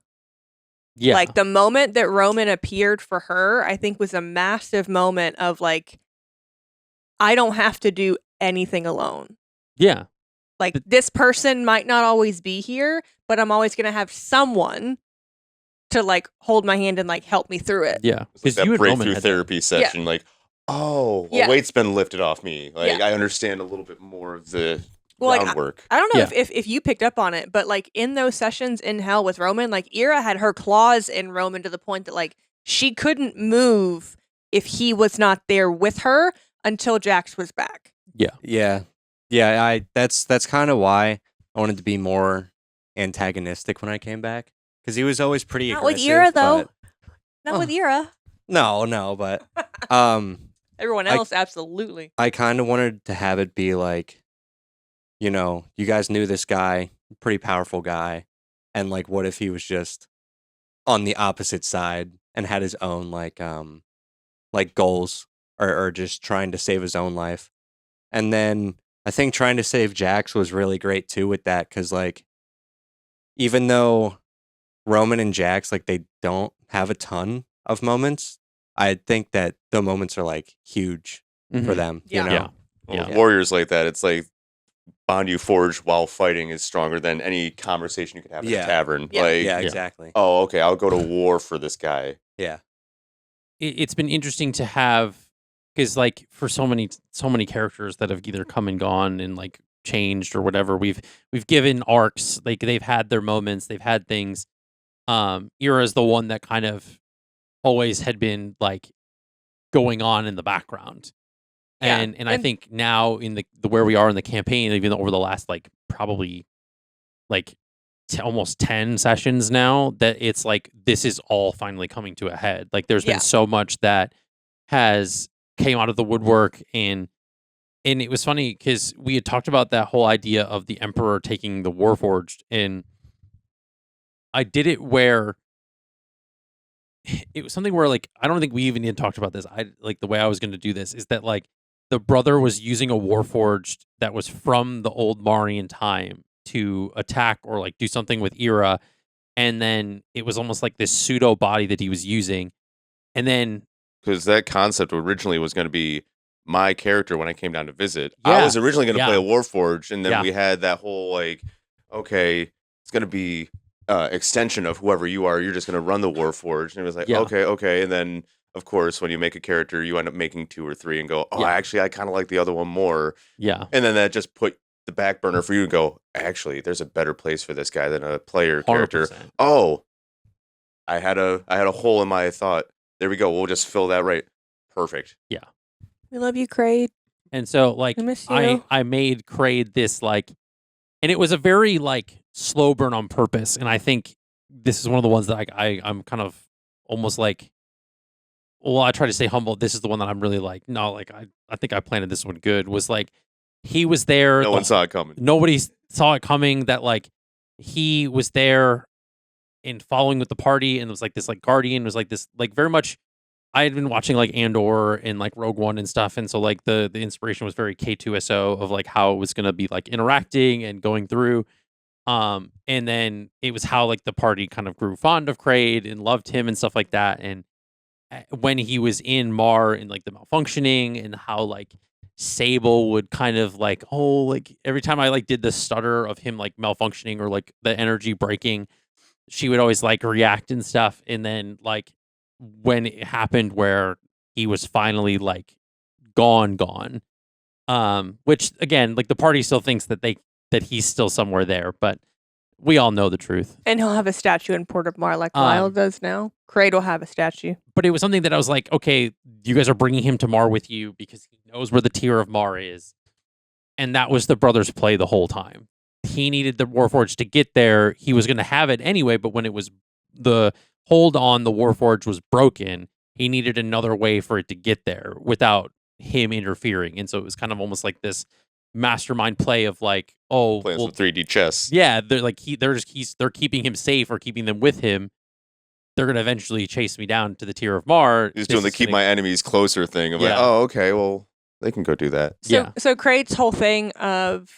[SPEAKER 2] Yeah,
[SPEAKER 3] Like the moment that Roman appeared for her, I think was a massive moment of like, I don't have to do anything alone.
[SPEAKER 2] yeah,
[SPEAKER 3] Like this person might not always be here, but I'm always going to have someone to like hold my hand and like help me through it.
[SPEAKER 2] yeah.
[SPEAKER 1] It's like
[SPEAKER 2] Because you
[SPEAKER 1] that
[SPEAKER 2] and Roman
[SPEAKER 1] breakthrough
[SPEAKER 2] had that.
[SPEAKER 1] therapy session. Like, oh, a
[SPEAKER 3] Yeah.
[SPEAKER 1] weight's been lifted off me. Like,
[SPEAKER 3] Yeah.
[SPEAKER 1] I understand a little bit more of the
[SPEAKER 3] Well, like,
[SPEAKER 1] groundwork.
[SPEAKER 3] I don't know
[SPEAKER 2] Yeah.
[SPEAKER 3] if you picked up on it, but like in those sessions in hell with Roman, like Eira had her claws in Roman to the point that like she couldn't move if he was not there with her until Jax was back.
[SPEAKER 5] Yeah. That's kind of why I wanted to be more antagonistic when I came back because he was always pretty
[SPEAKER 3] Not with
[SPEAKER 5] aggressive.
[SPEAKER 3] Eira though.
[SPEAKER 5] but-
[SPEAKER 3] Not with
[SPEAKER 5] Oh.
[SPEAKER 3] Eira.
[SPEAKER 5] No, but
[SPEAKER 3] Everyone
[SPEAKER 5] I-
[SPEAKER 3] else, absolutely.
[SPEAKER 5] I kind of wanted to have it be like, you know, you guys knew this guy, pretty powerful guy, and like, what if he was just on the opposite side and had his own like goals or just trying to save his own life. And then I think trying to save Jax was really great too with that because like even though Roman and Jax like they don't have a ton of moments, I think that the moments are like huge for
[SPEAKER 2] Mhm.
[SPEAKER 5] them.
[SPEAKER 3] Yeah.
[SPEAKER 5] You know?
[SPEAKER 2] Yeah.
[SPEAKER 1] Well,
[SPEAKER 2] Yeah.
[SPEAKER 1] with warriors like that, it's like bond you forge while fighting is stronger than any conversation you could have in
[SPEAKER 5] Yeah.
[SPEAKER 1] a tavern.
[SPEAKER 3] Yeah.
[SPEAKER 1] Like,
[SPEAKER 5] Yeah,
[SPEAKER 2] Yeah.
[SPEAKER 5] exactly.
[SPEAKER 1] oh, okay, I'll go to war for this guy.
[SPEAKER 5] Yeah.
[SPEAKER 2] It's been interesting to have because like for so many characters that have either come and gone and like changed or whatever we've given arcs, like they've had their moments, they've had things. Eira's the one that kind of always had been like going on in the background.
[SPEAKER 3] Yeah,
[SPEAKER 2] And I
[SPEAKER 3] and-
[SPEAKER 2] think now in the where we are in the campaign, even over the last like probably like almost 10 sessions now, that it's like this is all finally coming to a head. Like there's
[SPEAKER 3] Yeah.
[SPEAKER 2] been so much that has came out of the woodwork, and it was funny because we had talked about that whole idea of the Emperor taking the Warforged, and I did it where it was something where like I don't think we even talked about this. I like the way I was going to do this is that like the brother was using a Warforged that was from the old Marian time to attack or like do something with Eira, and then it was almost like this pseudo body that he was using, and then
[SPEAKER 1] Because that concept originally was going to be my character when I came down to visit. I
[SPEAKER 2] Yeah.
[SPEAKER 1] was originally going to
[SPEAKER 2] Yeah.
[SPEAKER 1] play a Warforged, and then
[SPEAKER 2] Yeah.
[SPEAKER 1] we had that whole like, okay, it's going to be extension of whoever you are. You're just going to run the Warforged, and it was like,
[SPEAKER 2] Yeah.
[SPEAKER 1] okay, and then of course when you make a character, you end up making 2 or 3, and go, oh,
[SPEAKER 2] Yeah.
[SPEAKER 1] actually, I kind of like the other one more,
[SPEAKER 2] yeah,
[SPEAKER 1] and then that just put the back burner for you to go, actually, there's a better place for this guy than a player character.
[SPEAKER 2] 100%.
[SPEAKER 1] Oh, I had a hole in my thought. There we go. We'll just fill that right. Perfect.
[SPEAKER 3] We love you, Kraid.
[SPEAKER 2] And so like
[SPEAKER 3] I miss you.
[SPEAKER 2] I made Kraid this like, and it was a very like slow burn on purpose. And I think this is one of the ones that I'm kind of almost like, well, I try to stay humble. This is the one that I'm really like, no, like I think I planted this one good. Was like he was there.
[SPEAKER 1] No one saw it coming.
[SPEAKER 2] Nobody saw it coming. That like he was there and following with the party, and it was like this like guardian was like this like very much. I had been watching like Andor and like Rogue One and stuff, and so like the inspiration was very K2SO of like how it was gonna be like interacting and going through. And then it was how like the party kind of grew fond of Kraid and loved him and stuff like that. And when he was in Mar and like the malfunctioning and how like Sable would kind of like, oh, like every time I like did the stutter of him like malfunctioning or like the energy breaking, she would always like react and stuff. And then like when it happened where he was finally like gone, which again, like the party still thinks that he's still somewhere there, but we all know the truth.
[SPEAKER 3] And he'll have a statue in Port of Mar like Lyle does now. Kraid will have a statue.
[SPEAKER 2] But it was something that I was like, okay, you guys are bringing him to Mar with you because he knows where the tier of Mar is. And that was the brothers' play the whole time. He needed the Warforged to get there. He was going to have it anyway, but when it was the hold on the Warforged was broken, he needed another way for it to get there without him interfering. And so it was kind of almost like this mastermind play of like, oh,
[SPEAKER 1] Playing some 3D chess.
[SPEAKER 2] yeah, they're like they're keeping him safe or keeping them with him. They're gonna eventually chase me down to the tier of Mar.
[SPEAKER 1] He's doing the keep my enemies closer thing. I'm
[SPEAKER 2] Yeah.
[SPEAKER 1] like, oh, okay, well, they can go do that.
[SPEAKER 3] So Kraid's whole thing of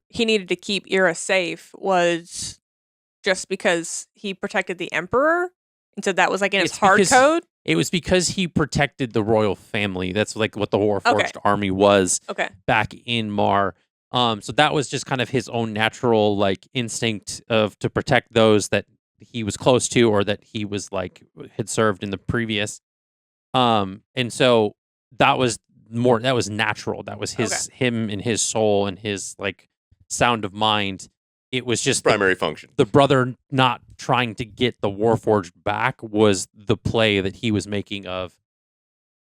[SPEAKER 3] he needed to keep Eira safe was just because he protected the Emperor, and so that was like in his
[SPEAKER 2] It's
[SPEAKER 3] hard
[SPEAKER 2] because-
[SPEAKER 3] code.
[SPEAKER 2] It was because he protected the royal family. That's like what the Warforged
[SPEAKER 3] Okay.
[SPEAKER 2] army was
[SPEAKER 3] Okay.
[SPEAKER 2] back in Mar. So that was just kind of his own natural like instinct of to protect those that he was close to or that he was like had served in the previous. And so that was natural. That was him and his soul and his like sound of mind. It was just
[SPEAKER 1] Primary function.
[SPEAKER 2] the brother not trying to get the Warforged back was the play that he was making of,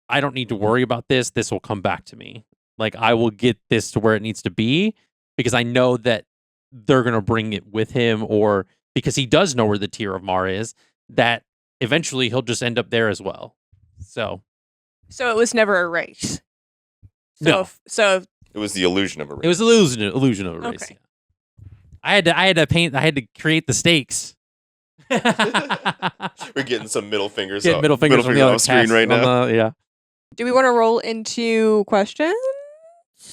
[SPEAKER 2] I don't need to worry about this. This will come back to me. Like, I will get this to where it needs to be because I know that they're going to bring it with him, or because he does know where the tier of Mar is, that eventually he'll just end up there as well. So
[SPEAKER 3] So it was never a race.
[SPEAKER 2] No.
[SPEAKER 3] So
[SPEAKER 1] It was the illusion of a race.
[SPEAKER 2] it was illusion of a race.
[SPEAKER 3] Okay.
[SPEAKER 2] Yeah. I had to create the stakes.
[SPEAKER 1] We're getting some middle fingers
[SPEAKER 2] Get
[SPEAKER 1] up.
[SPEAKER 2] middle fingers on the other
[SPEAKER 1] off screen
[SPEAKER 2] cast
[SPEAKER 1] right
[SPEAKER 2] on
[SPEAKER 1] now.
[SPEAKER 2] yeah.
[SPEAKER 3] do we want to roll into questions?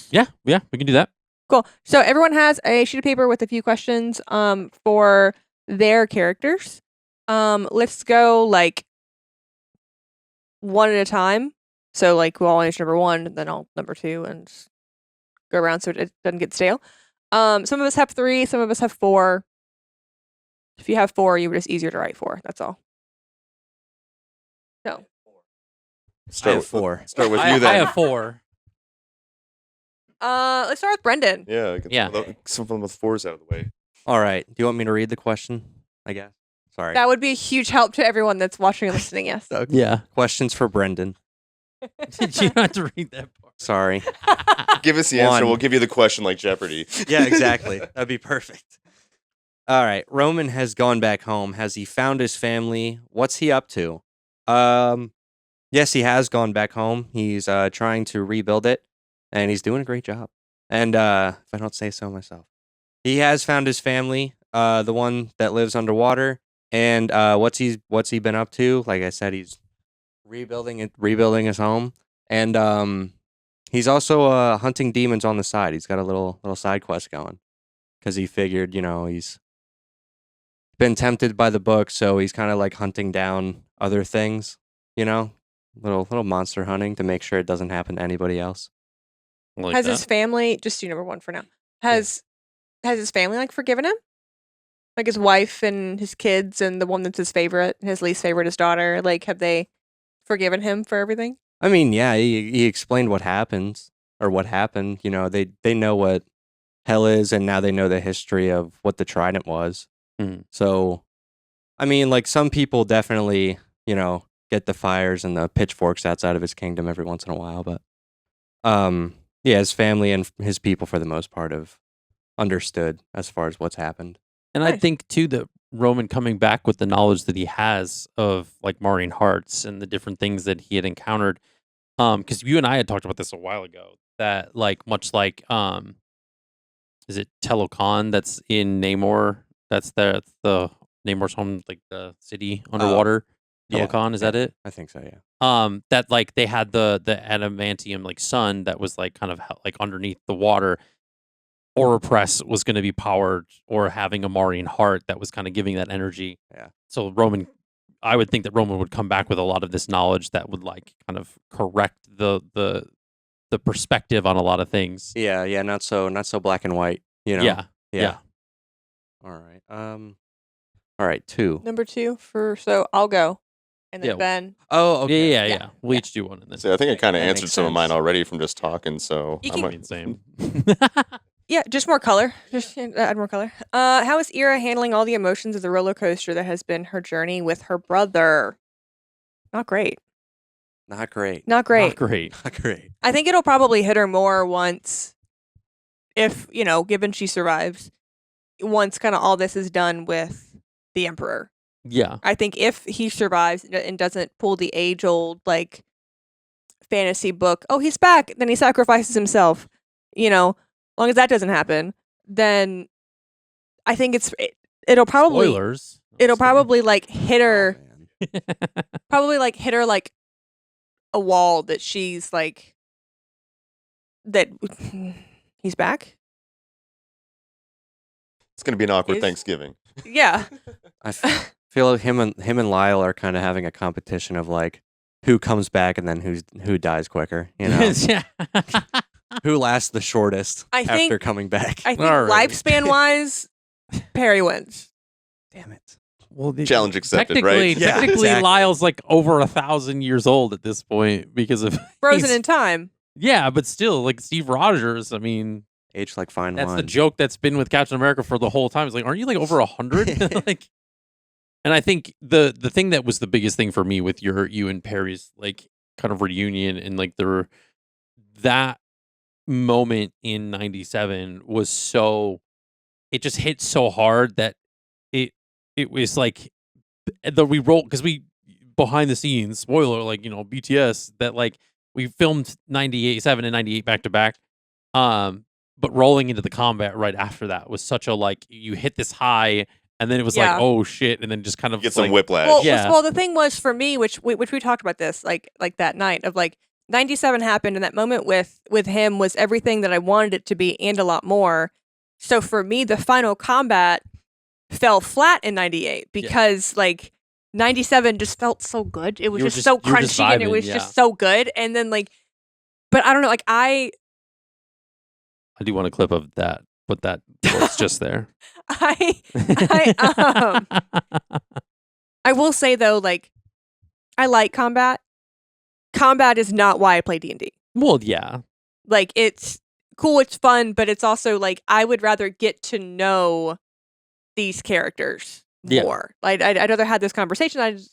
[SPEAKER 2] Yeah, we can do that.
[SPEAKER 3] Cool. So everyone has a sheet of paper with a few questions for their characters. Let's go like one at a time. So like we'll all answer number one, then I'll number two, and just go around so it doesn't get stale. Some of us have 3, some of us have 4. If you have 4, you were just easier to write 4. That's all.
[SPEAKER 5] I have 4.
[SPEAKER 1] Start with
[SPEAKER 2] I
[SPEAKER 1] you then.
[SPEAKER 2] have 4.
[SPEAKER 3] Let's start with Brendan.
[SPEAKER 1] Yeah, get
[SPEAKER 2] Yeah.
[SPEAKER 1] some of them with 4s out of the way.
[SPEAKER 5] All right. Do you want me to read the question? I guess. Sorry.
[SPEAKER 3] That would be a huge help to everyone that's watching and listening. Yes.
[SPEAKER 2] Yeah.
[SPEAKER 5] Questions for Brendan.
[SPEAKER 2] You don't have to read that part.
[SPEAKER 5] Sorry.
[SPEAKER 1] Give us the answer.
[SPEAKER 5] One.
[SPEAKER 1] We'll give you the question like Jeopardy.
[SPEAKER 5] Yeah, exactly. That'd be perfect. All right. Roman has gone back home. Has he found his family? What's he up to? Yes, he has gone back home. He's trying to rebuild it, and he's doing a great job. And if I don't say so myself, he has found his family, the one that lives underwater. And what's he been up to? Like I said, he's rebuilding his home, and he's also hunting demons on the side. He's got a little side quest going because he figured, he's been tempted by the book, so he's kind of like hunting down other things, little monster hunting to make sure it doesn't happen to anybody else.
[SPEAKER 2] Like
[SPEAKER 3] Has
[SPEAKER 2] that.
[SPEAKER 3] his family, just do number 1 for now. Has his family like forgiven him? Like his wife and his kids and the one that's his favorite, his least favorite, his daughter. Like, have they forgiven him for everything?
[SPEAKER 5] I mean, yeah, he explained what happens or what happened. They know what hell is, and now they know the history of what the Trident was.
[SPEAKER 2] Mhm.
[SPEAKER 5] So, I mean, like some people definitely, get the fires and the pitchforks outside of his kingdom every once in a while, but yeah, his family and his people for the most part have understood as far as what's happened.
[SPEAKER 2] And I
[SPEAKER 3] Nice.
[SPEAKER 2] think too that Roman coming back with the knowledge that he has of like Marine hearts and the different things that he had encountered. Because you and I had talked about this a while ago. That like much like is it Telokan that's in Namor? That's the Namor's home, like the city underwater.
[SPEAKER 5] yeah,
[SPEAKER 2] Telokan, is that it?
[SPEAKER 5] I think so, yeah.
[SPEAKER 2] That like they had the adamantium like sun that was like kind of like underneath the water. Aura Press was going to be powered or having a Marian heart that was kind of giving that energy.
[SPEAKER 5] Yeah.
[SPEAKER 2] So I would think that Roman would come back with a lot of this knowledge that would like kind of correct the perspective on a lot of things.
[SPEAKER 5] Yeah, not so black and white, you know.
[SPEAKER 2] Yeah.
[SPEAKER 5] All right, 2.
[SPEAKER 3] Number 2 so I'll go, and then
[SPEAKER 2] Yeah.
[SPEAKER 3] Ben.
[SPEAKER 5] Oh, okay.
[SPEAKER 2] Yeah. We'll each do one in this.
[SPEAKER 1] See, I think I kind of
[SPEAKER 5] That
[SPEAKER 1] answered
[SPEAKER 5] makes
[SPEAKER 1] some of mine
[SPEAKER 5] sense.
[SPEAKER 1] already from just talking, so
[SPEAKER 3] You
[SPEAKER 1] I'm
[SPEAKER 3] can-
[SPEAKER 2] I mean, same.
[SPEAKER 3] Yeah, just more color. Just add more color. How is Eira handling all the emotions of the roller coaster that has been her journey with her brother? Not great.
[SPEAKER 5] Not great.
[SPEAKER 3] Not great.
[SPEAKER 2] Not great.
[SPEAKER 5] Not great.
[SPEAKER 3] I think it'll probably hit her more once, if, given she survives, once kind of all this is done with the Emperor.
[SPEAKER 2] Yeah.
[SPEAKER 3] I think if he survives and doesn't pull the age-old, like, fantasy book, oh, he's back, then he sacrifices himself, as long as that doesn't happen, then I think it'll probably,
[SPEAKER 2] Spoilers.
[SPEAKER 3] it'll probably, like, hit her,
[SPEAKER 5] Oh, man.
[SPEAKER 3] probably, like, hit her, like, a wall that she's, like, that he's back?
[SPEAKER 1] it's gonna be an awkward
[SPEAKER 3] Is-
[SPEAKER 1] Thanksgiving.
[SPEAKER 3] Yeah.
[SPEAKER 5] I feel like him and Lyle are kind of having a competition of like who comes back and then who dies quicker, you know?
[SPEAKER 2] Yeah.
[SPEAKER 5] Who lasts the shortest
[SPEAKER 3] I think-
[SPEAKER 5] after coming back.
[SPEAKER 3] I think
[SPEAKER 2] Alright.
[SPEAKER 3] lifespan-wise, Perry wins.
[SPEAKER 5] Damn it.
[SPEAKER 2] Well,
[SPEAKER 1] Challenge accepted,
[SPEAKER 2] technically,
[SPEAKER 1] right?
[SPEAKER 5] Yeah,
[SPEAKER 2] technically,
[SPEAKER 5] exactly.
[SPEAKER 2] Lyle's like over 1,000 years old at this point because of
[SPEAKER 3] Frozen
[SPEAKER 2] he's-
[SPEAKER 3] in time.
[SPEAKER 2] Yeah, but still, like Steve Rogers. I mean,
[SPEAKER 5] Age like fine
[SPEAKER 2] that's
[SPEAKER 5] wine.
[SPEAKER 2] the joke that's been with Captain America for the whole time. It's like, aren't you like over 100? Like, and I think the thing that was the biggest thing for me with you and Perry's like kind of reunion and like that moment in '97 was so, it just hit so hard that it was like we roll because we behind the scenes spoiler like BTS that like we filmed 97 and 98 back to back, but rolling into the combat right after that was such a like you hit this high and then it was
[SPEAKER 3] Yeah.
[SPEAKER 2] like oh shit and then just kind of
[SPEAKER 1] Get some
[SPEAKER 2] like,
[SPEAKER 1] whiplash.
[SPEAKER 3] Well,
[SPEAKER 2] Yeah.
[SPEAKER 3] well, the thing was for me, which we talked about this like that night of like 97 happened, and that moment with him was everything that I wanted it to be and a lot more. So for me, the final combat fell flat in 98 because like 97 just felt so good. It was
[SPEAKER 2] You were
[SPEAKER 3] just so
[SPEAKER 2] you were just
[SPEAKER 3] crunchy and it
[SPEAKER 2] vibing,
[SPEAKER 3] was
[SPEAKER 2] yeah.
[SPEAKER 3] just so good. And then like, but I don't know, like
[SPEAKER 2] I do want a clip of that, but that was just there.
[SPEAKER 3] I will say though, like I like combat. Combat is not why I play D&D.
[SPEAKER 2] Well, yeah,
[SPEAKER 3] Like it's cool, it's fun, but it's also like I would rather get to know these characters
[SPEAKER 2] Yeah.
[SPEAKER 3] more. Like I'd rather have this conversations.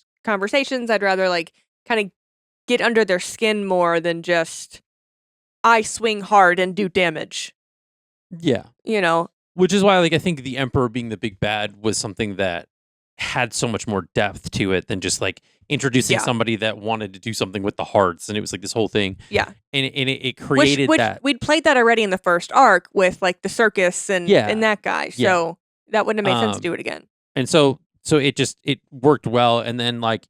[SPEAKER 3] I'd rather like kind of get under their skin more than just I swing hard and do damage.
[SPEAKER 2] yeah. Which is why, like, I think the Emperor being the big bad was something that had so much more depth to it than just like introducing
[SPEAKER 3] Yeah.
[SPEAKER 2] somebody that wanted to do something with the hearts, and it was like this whole thing.
[SPEAKER 3] Yeah.
[SPEAKER 2] and it created
[SPEAKER 3] which
[SPEAKER 2] that.
[SPEAKER 3] we'd played that already in the first arc with like the circus and
[SPEAKER 2] Yeah.
[SPEAKER 3] and that guy.
[SPEAKER 2] Yeah.
[SPEAKER 3] So that wouldn't have made sense to
[SPEAKER 2] Um,
[SPEAKER 3] do it again.
[SPEAKER 2] And so it worked well. And then like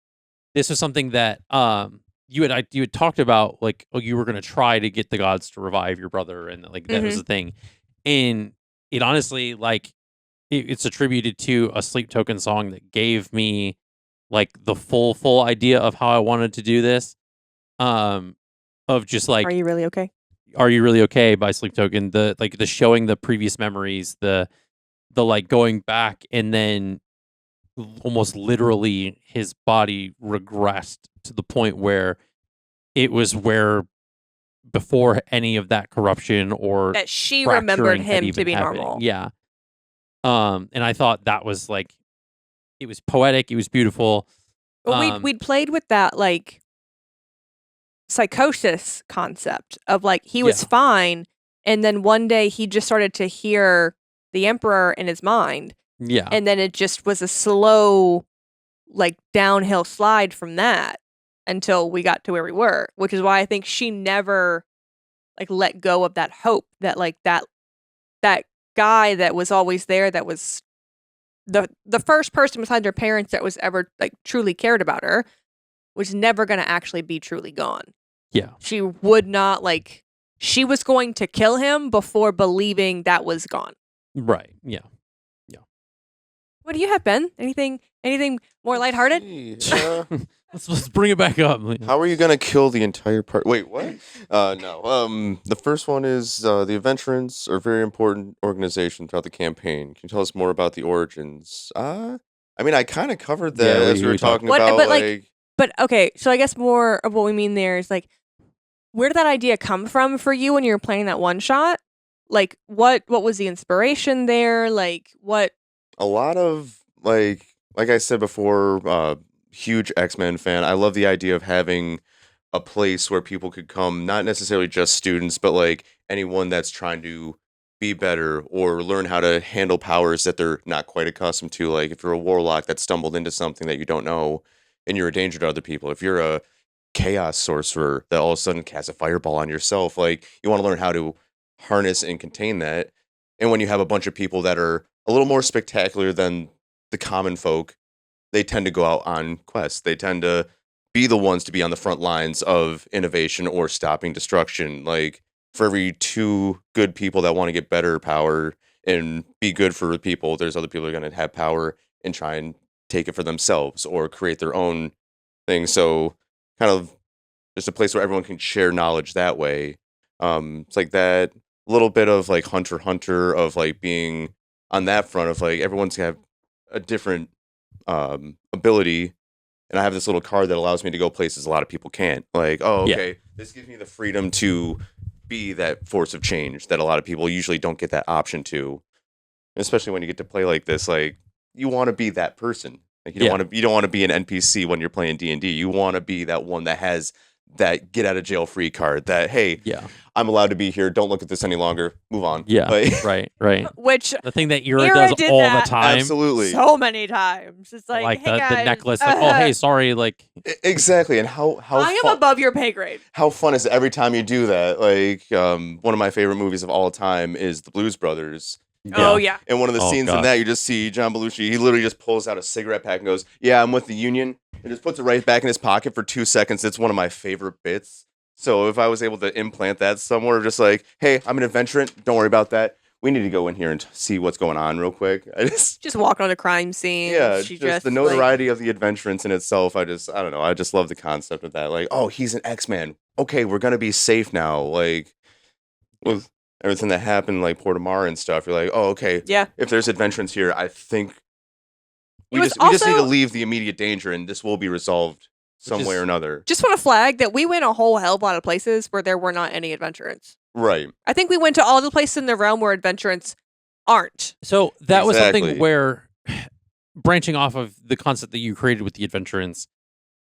[SPEAKER 2] this was something that you had talked about, like, oh, you were gonna try to get the gods to revive your brother, and like that was the thing. And it honestly, like, it's attributed to a Sleep Token song that gave me like the full idea of how I wanted to do this. Of just like,
[SPEAKER 3] Are you really okay?
[SPEAKER 2] Are You Really Okay by Sleep Token, the showing the previous memories, the like going back, and then almost literally his body regressed to the point where it was where before any of that corruption or
[SPEAKER 3] That she remembered
[SPEAKER 2] fracturing had
[SPEAKER 3] him to
[SPEAKER 2] even
[SPEAKER 3] be
[SPEAKER 2] happened.
[SPEAKER 3] normal.
[SPEAKER 2] Yeah. And I thought that was like, it was poetic, it was beautiful.
[SPEAKER 3] Well, we'd played with that like psychosis concept of like he was
[SPEAKER 2] Yeah.
[SPEAKER 3] fine, and then one day he just started to hear the Emperor in his mind,
[SPEAKER 2] Yeah.
[SPEAKER 3] and then it just was a slow like downhill slide from that until we got to where we were, which is why I think she never like let go of that hope that like that guy that was always there, that was the first person beside her parents that was ever like truly cared about her, was never going to actually be truly gone.
[SPEAKER 2] Yeah.
[SPEAKER 3] She would not like she was going to kill him before believing that was gone.
[SPEAKER 2] Right. Yeah.
[SPEAKER 3] What do you have, Ben? Anything more lighthearted?
[SPEAKER 2] Let's bring it back up.
[SPEAKER 1] How are you gonna kill the entire part? Wait, what? No. The first one is the Adventurants are a very important organization throughout the campaign. Can you tell us more about the origins? I mean, I kind of covered that
[SPEAKER 2] Yeah,
[SPEAKER 1] as we were
[SPEAKER 2] we talked-
[SPEAKER 1] talking
[SPEAKER 3] What-
[SPEAKER 1] about,
[SPEAKER 3] but,
[SPEAKER 1] like,
[SPEAKER 3] But okay, so I guess more of what we mean there is like, where did that idea come from for you when you were playing that one shot? Like, what was the inspiration there? Like, what?
[SPEAKER 1] a lot of like I said before, huge X-Men fan. I love the idea of having a place where people could come, not necessarily just students, but like anyone that's trying to be better or learn how to handle powers that they're not quite accustomed to. Like if you're a warlock that stumbled into something that you don't know and you're a danger to other people. If you're a chaos sorcerer that all of a sudden casts a fireball on yourself, like you want to learn how to harness and contain that. And when you have a bunch of people that are a little more spectacular than the common folk, they tend to go out on quests. They tend to be the ones to be on the front lines of innovation or stopping destruction. Like for every 2 good people that want to get better power and be good for the people, there's other people who are going to have power and try and take it for themselves or create their own thing. So kind of just a place where everyone can share knowledge that way. It's like that little bit of like Hunter x Hunter of like being on that front of like everyone's gonna have a different ability, and I have this little card that allows me to go places a lot of people can't. Like, oh,
[SPEAKER 2] Yeah.
[SPEAKER 1] okay, this gives me the freedom to be that force of change that a lot of people usually don't get that option to. Especially when you get to play like this, like you want to be that person. Like you don't want to be an NPC when you're playing D&D. You want to be that one that has that get out of jail free card. That hey,
[SPEAKER 2] Yeah.
[SPEAKER 1] I'm allowed to be here. Don't look at this any longer. Move on.
[SPEAKER 2] Yeah.
[SPEAKER 1] Like,
[SPEAKER 2] Right.
[SPEAKER 3] Which
[SPEAKER 2] The thing that Eira
[SPEAKER 3] Eira
[SPEAKER 2] does
[SPEAKER 3] did
[SPEAKER 2] all
[SPEAKER 3] that.
[SPEAKER 2] the time.
[SPEAKER 1] absolutely.
[SPEAKER 3] so many times. It's like, hey
[SPEAKER 2] the
[SPEAKER 3] guys,
[SPEAKER 2] necklace. Like, oh, hey, sorry. Like,
[SPEAKER 1] Exactly. And how
[SPEAKER 3] I am
[SPEAKER 1] fun,
[SPEAKER 3] above your pay grade.
[SPEAKER 1] how fun is it every time you do that? Like one of my favorite movies of all time is The Blues Brothers.
[SPEAKER 3] Oh yeah.
[SPEAKER 1] And one of the
[SPEAKER 2] Oh,
[SPEAKER 1] scenes in
[SPEAKER 2] God.
[SPEAKER 1] that, you just see John Belushi. He literally just pulls out a cigarette pack and goes, "Yeah, I'm with the union," and just puts it right back in his pocket for 2 seconds. It's one of my favorite bits. So if I was able to implant that somewhere, just like, "Hey, I'm an adventurant. Don't worry about that. We need to go in here and see what's going on real quick." I
[SPEAKER 3] Just walk on a crime scene.
[SPEAKER 1] yeah,
[SPEAKER 3] She
[SPEAKER 1] just the
[SPEAKER 3] like-
[SPEAKER 1] notoriety of the Adventurants in itself. I don't know. I just love the concept of that. Like, oh, he's an X-Man. Okay, we're gonna be safe now. Like, with everything that happened, like Portamar and stuff, you're like, oh, okay.
[SPEAKER 3] Yeah.
[SPEAKER 1] If there's Adventurants here, I think
[SPEAKER 3] It
[SPEAKER 1] we
[SPEAKER 3] was
[SPEAKER 1] just need to
[SPEAKER 3] also-
[SPEAKER 1] leave the immediate danger, and this will be resolved some
[SPEAKER 2] Which
[SPEAKER 1] way
[SPEAKER 2] is-
[SPEAKER 1] or another.
[SPEAKER 3] Just want to flag that we went a whole hell of a lot of places where there were not any adventurants.
[SPEAKER 1] Right.
[SPEAKER 3] I think we went to all the places in the realm where adventurants aren't.
[SPEAKER 2] so that was
[SPEAKER 1] Exactly.
[SPEAKER 2] something where, branching off of the concept that you created with the Adventurants,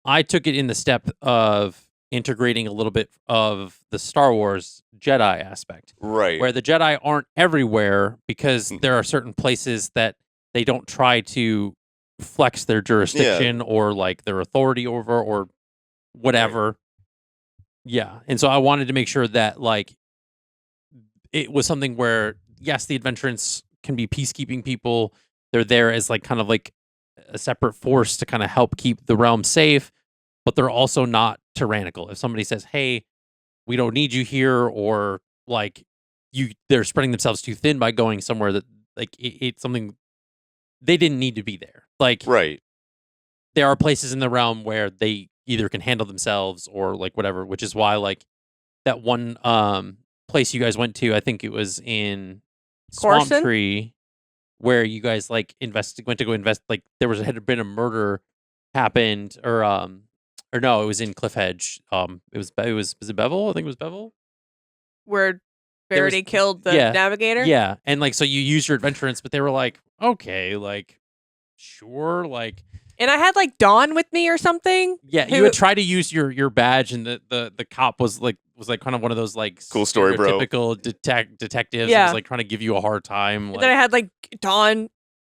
[SPEAKER 2] I took it in the step of integrating a little bit of the Star Wars Jedi aspect,
[SPEAKER 1] Right.
[SPEAKER 2] where the Jedi aren't everywhere because there are certain places that they don't try to flex their jurisdiction or like their authority over or whatever. Yeah. And so I wanted to make sure that like it was something where yes, the Adventurants can be peacekeeping people. They're there as like kind of like a separate force to kind of help keep the realm safe, but they're also not tyrannical. If somebody says, "Hey, we don't need you here," or like they're spreading themselves too thin by going somewhere that like it's something they didn't need to be there. Like
[SPEAKER 1] Right.
[SPEAKER 2] there are places in the realm where they either can handle themselves or like whatever, which is why like that one place you guys went to, I think it was in Swamp
[SPEAKER 3] Corson?
[SPEAKER 2] Tree, where you guys like went to go invest, like there had been a murder happened or no, it was in Cliff Hedge. Was it Bevel? I think it was Bevel.
[SPEAKER 3] Where
[SPEAKER 2] There was-
[SPEAKER 3] Verity killed the
[SPEAKER 2] yeah,
[SPEAKER 3] navigator.
[SPEAKER 2] Yeah, and like so you used your adventurants, but they were like, okay, like sure, like
[SPEAKER 3] And I had like Dawn with me or something.
[SPEAKER 2] yeah, you
[SPEAKER 3] Who-
[SPEAKER 2] would try to use your badge, and the cop was like kind of one of those like
[SPEAKER 1] Cool story, bro.
[SPEAKER 2] typical detectives.
[SPEAKER 3] Yeah.
[SPEAKER 2] Was like trying to give you a hard time.
[SPEAKER 3] And
[SPEAKER 2] Like,
[SPEAKER 3] then I had like Dawn,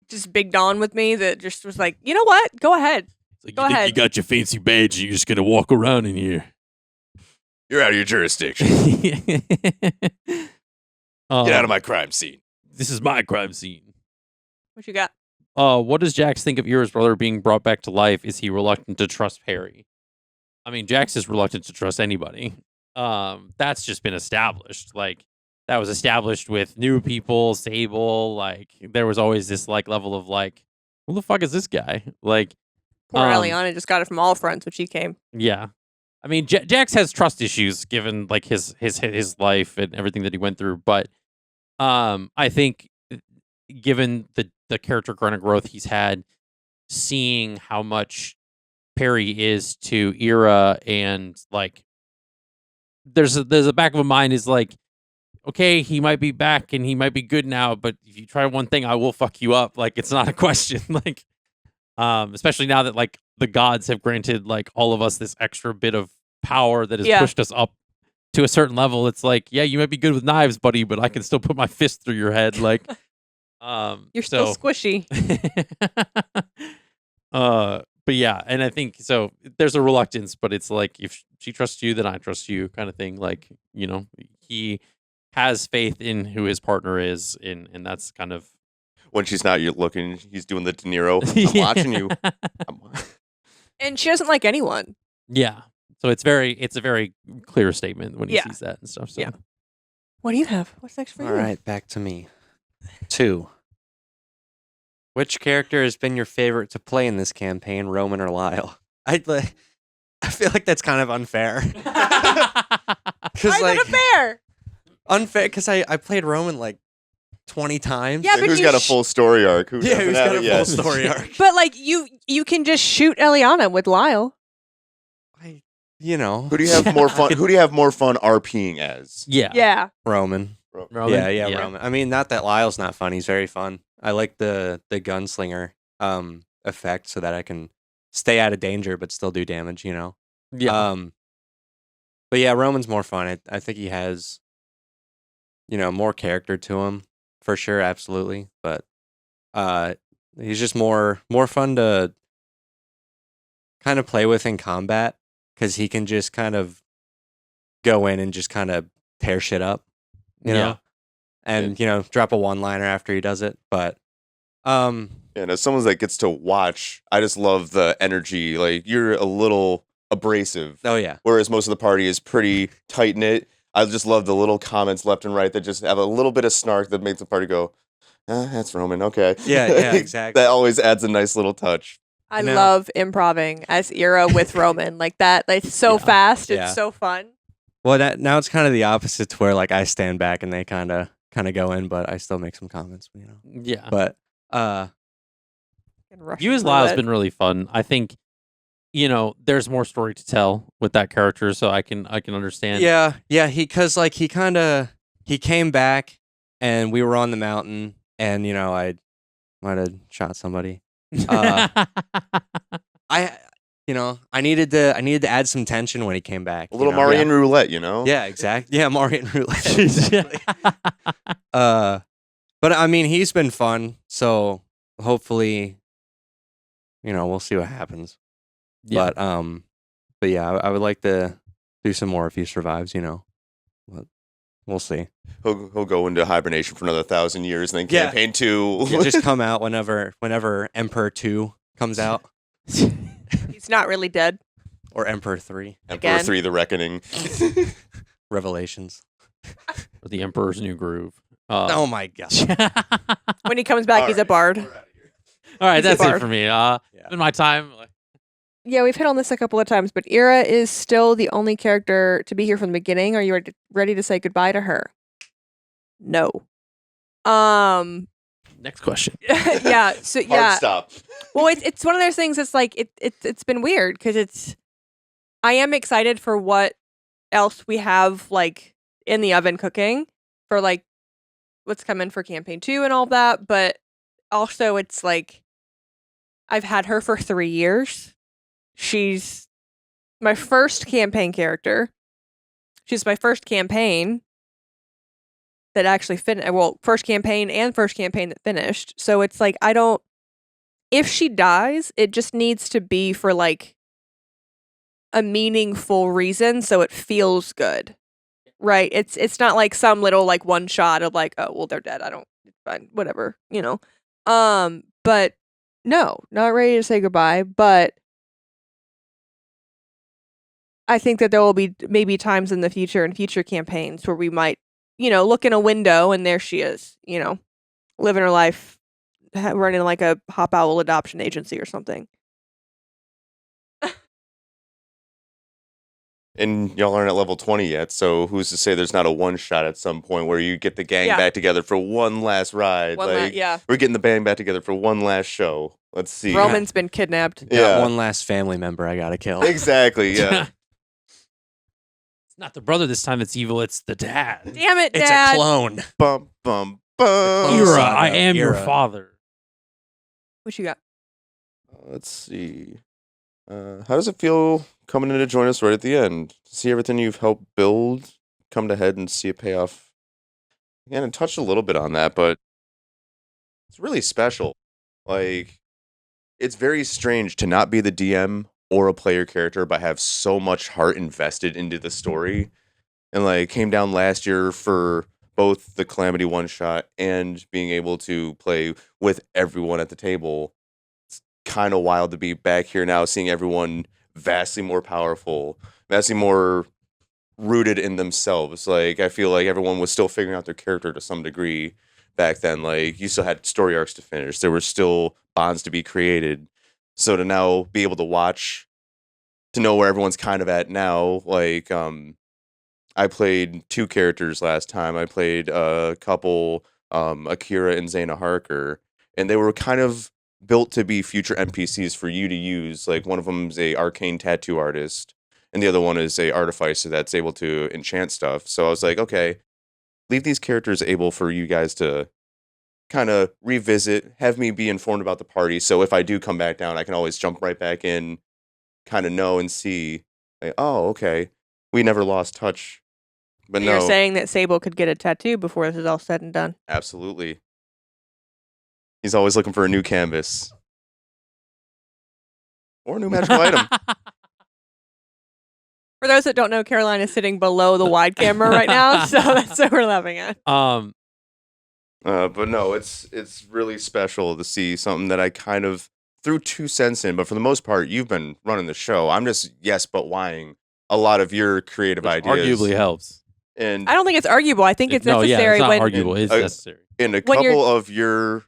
[SPEAKER 3] just big Dawn with me that just was like, you know what? Go ahead.
[SPEAKER 2] it's like,
[SPEAKER 3] go
[SPEAKER 2] you think
[SPEAKER 3] ahead.
[SPEAKER 2] you got your fancy badge, you're just gonna walk around in here.
[SPEAKER 1] You're out of your jurisdiction. Get out of my crime scene.
[SPEAKER 2] This is my crime scene.
[SPEAKER 3] What you got?
[SPEAKER 2] What does Jax think of Eira's brother being brought back to life? Is he reluctant to trust Perry? I mean, Jax is reluctant to trust anybody. that's just been established. Like that was established with new people, Sable. Like there was always this like level of like, who the fuck is this guy? Like,
[SPEAKER 3] Poor Eliana just got it from all fronts when she came.
[SPEAKER 2] yeah. I mean, Jax has trust issues given like his life and everything that he went through, but I think given the character growth he's had, seeing how much Perry is to Eira, and like there's a back of a mind is like, okay, he might be back and he might be good now, but if you try one thing, I will fuck you up. Like it's not a question. Like especially now that like the gods have granted like all of us this extra bit of power that has pushed us up to a certain level. It's like, yeah, you might be good with knives, buddy, but I can still put my fist through your head. Like
[SPEAKER 3] you're still squishy.
[SPEAKER 2] But yeah, and I think so there's a reluctance, but it's like if she trusts you, then I trust you kind of thing. Like, you know, he has faith in who his partner is, and that's kind of
[SPEAKER 1] When she's not looking, he's doing the De Niro. I'm
[SPEAKER 2] Yeah.
[SPEAKER 1] watching you.
[SPEAKER 3] And she doesn't like anyone.
[SPEAKER 2] Yeah. So it's a very clear statement when he sees that and stuff. So
[SPEAKER 3] Yeah. What do you have? What's next for you?
[SPEAKER 5] All right, back to me. 2. Which character has been your favorite to play in this campaign, Roman or Lyle? I feel like that's kind of unfair.
[SPEAKER 3] Why is
[SPEAKER 5] like
[SPEAKER 3] it fair?
[SPEAKER 5] unfair because I played Roman like 20 times.
[SPEAKER 3] Yeah, but
[SPEAKER 1] Who's
[SPEAKER 3] you
[SPEAKER 1] got a full story arc? Who doesn't
[SPEAKER 5] who's
[SPEAKER 1] have
[SPEAKER 5] got
[SPEAKER 1] it
[SPEAKER 5] a
[SPEAKER 1] yet?
[SPEAKER 5] full story arc?
[SPEAKER 3] But like you can just shoot Eliana with Lyle.
[SPEAKER 5] You know,
[SPEAKER 1] Who do you have more fun? Who do you have more fun RPing as?
[SPEAKER 2] yeah.
[SPEAKER 3] Yeah.
[SPEAKER 5] Roman.
[SPEAKER 2] Roman?
[SPEAKER 5] Yeah, Roman. I mean, not that Lyle's not fun. He's very fun. I like the gunslinger effect so that I can stay out of danger but still do damage, you know.
[SPEAKER 2] Yeah.
[SPEAKER 5] But yeah, Roman's more fun. I think he has, you know, more character to him for sure, absolutely. But he's just more fun to kind of play with in combat because he can just kind of go in and just kind of tear shit up, you know, and you know, drop a one-liner after he does it. But
[SPEAKER 1] And as someone that gets to watch, I just love the energy. Like you're a little abrasive.
[SPEAKER 5] oh yeah,
[SPEAKER 1] Whereas most of the party is pretty tight knit. I just love the little comments left and right that just have a little bit of snark that makes the party go, that's Roman. Okay.
[SPEAKER 5] yeah, exactly.
[SPEAKER 1] That always adds a nice little touch.
[SPEAKER 3] I
[SPEAKER 5] No.
[SPEAKER 3] love improving as Eira with Roman. Like that, like so
[SPEAKER 2] Yeah.
[SPEAKER 3] fast.
[SPEAKER 5] Yeah.
[SPEAKER 3] It's so fun.
[SPEAKER 5] Well, now it's kind of the opposite to where like I stand back and they kind of go in, but I still make some comments, you know.
[SPEAKER 2] Yeah.
[SPEAKER 5] But
[SPEAKER 3] And Russian
[SPEAKER 2] You as Lyle's
[SPEAKER 3] roulette.
[SPEAKER 2] been really fun. I think, you know, there's more story to tell with that character, so I can understand.
[SPEAKER 5] yeah, he came back and we were on the mountain and you know I might have shot somebody. I needed to add some tension when he came back.
[SPEAKER 1] A little
[SPEAKER 5] you know?
[SPEAKER 1] Marian roulette, you know?
[SPEAKER 5] Yeah, exactly. Yeah, Marian roulette. Exactly. But I mean, he's been fun, so hopefully, you know, we'll see what happens.
[SPEAKER 2] Yeah.
[SPEAKER 5] But yeah, I would like to do some more if he survives, you know. But we'll see.
[SPEAKER 1] He'll go into hibernation for another 1,000 years, and then
[SPEAKER 5] Yeah.
[SPEAKER 1] campaign 2.
[SPEAKER 5] Yeah, just come out whenever Emperor 2 comes out
[SPEAKER 3] He's not really dead.
[SPEAKER 5] or Emperor 3
[SPEAKER 1] Emperor
[SPEAKER 3] Again.
[SPEAKER 1] 3: The Reckoning.
[SPEAKER 5] Revelations.
[SPEAKER 2] Or the Emperor's New Groove.
[SPEAKER 5] Oh my god.
[SPEAKER 3] When he comes back, he's a bard.
[SPEAKER 2] All right,
[SPEAKER 3] He's a
[SPEAKER 2] that's it
[SPEAKER 3] bard.
[SPEAKER 2] for me. It's been my time.
[SPEAKER 3] Yeah, we've hit on this a couple of times, but Eira is still the only character to be here from the beginning. Are you ready to say goodbye to her? No.
[SPEAKER 2] Next question.
[SPEAKER 3] Yeah. So
[SPEAKER 1] Hard
[SPEAKER 3] yeah.
[SPEAKER 1] stop.
[SPEAKER 3] Well, it's one of those things. It's like it's been weird because I am excited for what else we have like in the oven cooking for like what's coming for campaign 2 and all that, but also it's like I've had her for 3 years. She's my first campaign character. She's my first campaign that actually finished. Well, first campaign that finished. So it's like if she dies, it just needs to be for like a meaningful reason so it feels good. Right? It's not like some little like one shot of like, oh, well, they're dead. It's fine, whatever, you know. But no, not ready to say goodbye, but I think that there will be maybe times in the future, in future campaigns, where we might, look in a window and there she is, living her life, running like a hop owl adoption agency or something.
[SPEAKER 1] And y'all aren't at level 20 yet, so who's to say there's not a one shot at some point where you get the gang
[SPEAKER 3] Yeah.
[SPEAKER 1] back together for one last ride?
[SPEAKER 3] Yeah.
[SPEAKER 1] We're getting the band back together for one last show. Let's see.
[SPEAKER 3] Roman's been kidnapped.
[SPEAKER 5] Got
[SPEAKER 1] Yeah.
[SPEAKER 5] one last family member I gotta kill.
[SPEAKER 1] Exactly, yeah.
[SPEAKER 2] It's not the brother this time that's evil, it's the dad.
[SPEAKER 3] Damn it,
[SPEAKER 5] It's
[SPEAKER 3] Dad.
[SPEAKER 5] a clone.
[SPEAKER 1] Bum, bum, bum.
[SPEAKER 5] clone
[SPEAKER 2] Eira,
[SPEAKER 5] saga
[SPEAKER 2] I
[SPEAKER 5] of
[SPEAKER 2] am your
[SPEAKER 5] Eira.
[SPEAKER 2] father.
[SPEAKER 3] What you got?
[SPEAKER 1] Let's see. How does it feel coming in to join us right at the end? See everything you've helped build come to head and see it pay off. Again, I touched a little bit on that, but it's really special. Like, it's very strange to not be the DM or a player character, but have so much heart invested into the story. And like, came down last year for both the Calamity one shot and being able to play with everyone at the table. It's kind of wild to be back here now, seeing everyone vastly more powerful, vastly more rooted in themselves. Like, I feel like everyone was still figuring out their character to some degree back then. Like, you still had story arcs to finish. There were still bonds to be created. So to now be able to watch, to know where everyone's kind of at now, like, I played 2 characters last time. I played a couple, Akira and Xe'na Harker, and they were kind of built to be future NPCs for you to use. Like, one of them's a arcane tattoo artist, and the other one is a artificer that's able to enchant stuff. So I was like, okay, leave these characters able for you guys to kind of revisit, have me be informed about the party. So if I do come back down, I can always jump right back in, kind of know and see, like, oh, okay, we never lost touch. But
[SPEAKER 3] You're
[SPEAKER 1] no,
[SPEAKER 3] saying that Sable could get a tattoo before this is all said and done.
[SPEAKER 1] absolutely. He's always looking for a new canvas or a new magical item.
[SPEAKER 3] For those that don't know, Caroline is sitting below the wide camera right now, so that's what we're laughing at.
[SPEAKER 1] But no, it's really special to see something that I kind of threw 2 cents in. But for the most part, you've been running the show. I'm just yes, but whying a lot of your creative
[SPEAKER 2] which
[SPEAKER 1] ideas.
[SPEAKER 2] arguably helps.
[SPEAKER 1] And
[SPEAKER 3] I don't think it's arguable. I think it's
[SPEAKER 2] No, yeah,
[SPEAKER 3] necessary
[SPEAKER 2] it's not
[SPEAKER 3] when
[SPEAKER 2] arguable. It's
[SPEAKER 1] uh,
[SPEAKER 2] necessary.
[SPEAKER 1] in a
[SPEAKER 3] when you're-
[SPEAKER 1] couple of your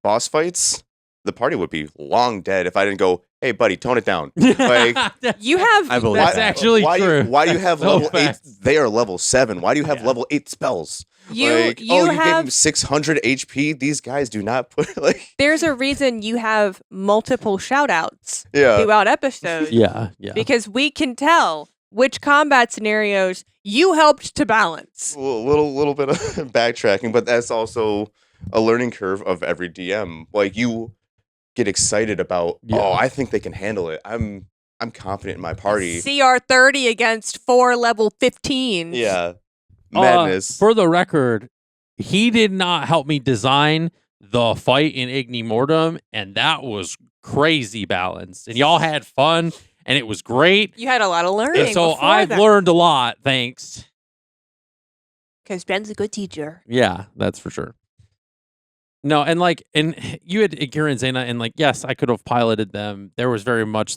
[SPEAKER 1] boss fights, the party would be long dead if I didn't go, hey, buddy, tone it down. Like,
[SPEAKER 3] you have
[SPEAKER 5] I believe
[SPEAKER 2] That's
[SPEAKER 5] that.
[SPEAKER 2] actually
[SPEAKER 1] why
[SPEAKER 2] true.
[SPEAKER 1] why do you have
[SPEAKER 2] So
[SPEAKER 1] level 8?
[SPEAKER 2] fast.
[SPEAKER 1] They are level 7. Why do you have
[SPEAKER 2] Yeah.
[SPEAKER 1] level 8 spells?
[SPEAKER 3] you
[SPEAKER 1] Like,
[SPEAKER 3] you
[SPEAKER 1] oh, you gave him
[SPEAKER 3] have
[SPEAKER 1] 600 HP? These guys do not put, like,
[SPEAKER 3] there's a reason you have multiple shout outs
[SPEAKER 1] yeah.
[SPEAKER 3] throughout episodes
[SPEAKER 2] Yeah.
[SPEAKER 3] because we can tell which combat scenarios you helped to balance.
[SPEAKER 1] A little bit of backtracking, but that's also a learning curve of every DM. Like, you get excited about,
[SPEAKER 2] Yeah.
[SPEAKER 1] oh, I think they can handle it. I'm confident in my party.
[SPEAKER 3] CR 30 against 4 level 15s.
[SPEAKER 1] Yeah. Madness.
[SPEAKER 2] For the record, he did not help me design the fight in Igni Mortem, and that was crazy balanced. And y'all had fun, and it was great.
[SPEAKER 3] You had a lot of learning.
[SPEAKER 2] And so I've learned a lot, thanks.
[SPEAKER 3] Because Ben's a good teacher.
[SPEAKER 2] Yeah, that's for sure. No, and you had Akira and Xe'na, and yes, I could have piloted them. There was very much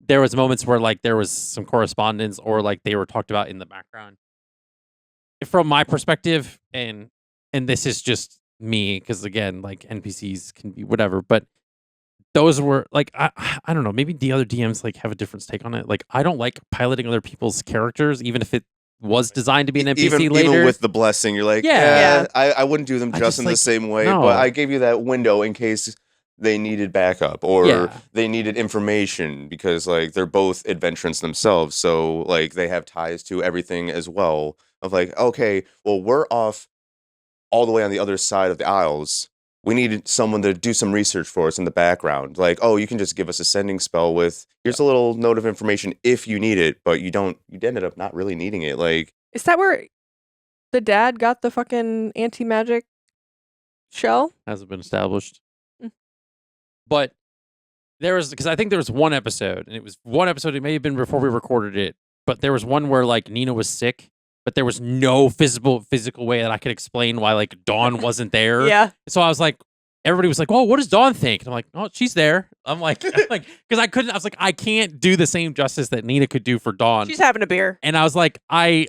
[SPEAKER 2] there was moments where there was some correspondence or they were talked about in the background. From my perspective, and this is just me, because again, NPCs can be whatever, but those were I don't know, maybe the other DMs have a different take on it. I don't like piloting other people's characters, even if it was designed to be an NPC later.
[SPEAKER 1] Even with the blessing, you're like,
[SPEAKER 2] Yeah.
[SPEAKER 1] I wouldn't do them
[SPEAKER 2] I
[SPEAKER 1] just
[SPEAKER 2] just,
[SPEAKER 1] in the same way,
[SPEAKER 2] no.
[SPEAKER 1] but I gave you that window in case they needed backup or
[SPEAKER 2] Yeah.
[SPEAKER 1] they needed information because they're both adventurants themselves, so they have ties to everything as well. Of okay, well, we're off all the way on the other side of the Isles. We needed someone to do some research for us in the background. Oh, you can just give us a sending spell with here's a little note of information if you need it, but you don't. You ended up not really needing it.
[SPEAKER 3] Is that where the dad got the fucking anti-magic shell?
[SPEAKER 2] Hasn't been established.
[SPEAKER 3] Mm.
[SPEAKER 2] But there was, because I think there was one episode, and it was one episode, it may have been before we recorded it, but there was one where Nina was sick, but there was no physical way that I could explain why Dawn wasn't there.
[SPEAKER 3] Yeah.
[SPEAKER 2] So I was like, everybody was like, "Oh, what does Dawn think?" And I'm like, "Oh, she's there." I'm like, because I was like, I can't do the same justice that Nina could do for Dawn.
[SPEAKER 3] She's having a beer.
[SPEAKER 2] And I was like, I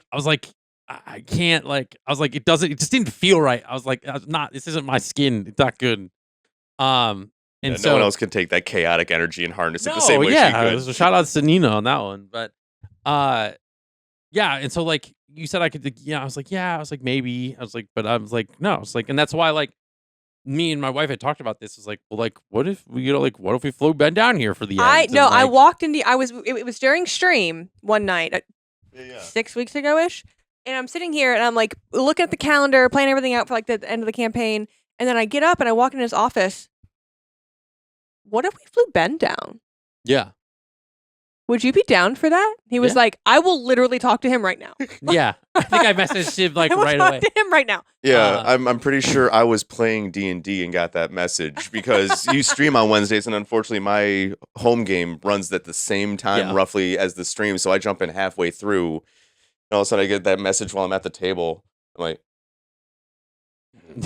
[SPEAKER 2] can't, like, I was like, it just didn't feel right. I was like, this isn't my skin. It's not good. And
[SPEAKER 1] Yeah,
[SPEAKER 2] so
[SPEAKER 1] no one else can take that chaotic energy and harness it the
[SPEAKER 2] no,
[SPEAKER 1] same way she
[SPEAKER 2] yeah,
[SPEAKER 1] could.
[SPEAKER 2] so shout out to Nina on that one. But yeah, and so like you said, I could, yeah, I was like maybe, I was like, but I was like no, I was like, and that's why like me and my wife had talked about this. Was like, well, like what if we, what if we flew Ben down here for the end?
[SPEAKER 3] I walked into it was during stream one night,
[SPEAKER 1] Yeah.
[SPEAKER 3] 6 weeks ago ish, and I'm sitting here and I'm like looking at the calendar, planning everything out for like the end of the campaign, and then I get up and I walk in his office. What if we flew Ben down?
[SPEAKER 2] Yeah,
[SPEAKER 3] Would you be down for that? He was
[SPEAKER 2] Yeah.
[SPEAKER 3] like, I will literally talk to him right now.
[SPEAKER 2] yeah. I think I messaged him like
[SPEAKER 3] I will
[SPEAKER 2] right
[SPEAKER 3] talk
[SPEAKER 2] away.
[SPEAKER 3] to him right now.
[SPEAKER 1] Yeah, I'm pretty sure I was playing D&D and got that message because you stream on Wednesdays, and unfortunately my home game runs at the same time
[SPEAKER 2] Yeah.
[SPEAKER 1] roughly as the stream, so I jump in halfway through, and all of a sudden I get that message while I'm at the table. I'm like,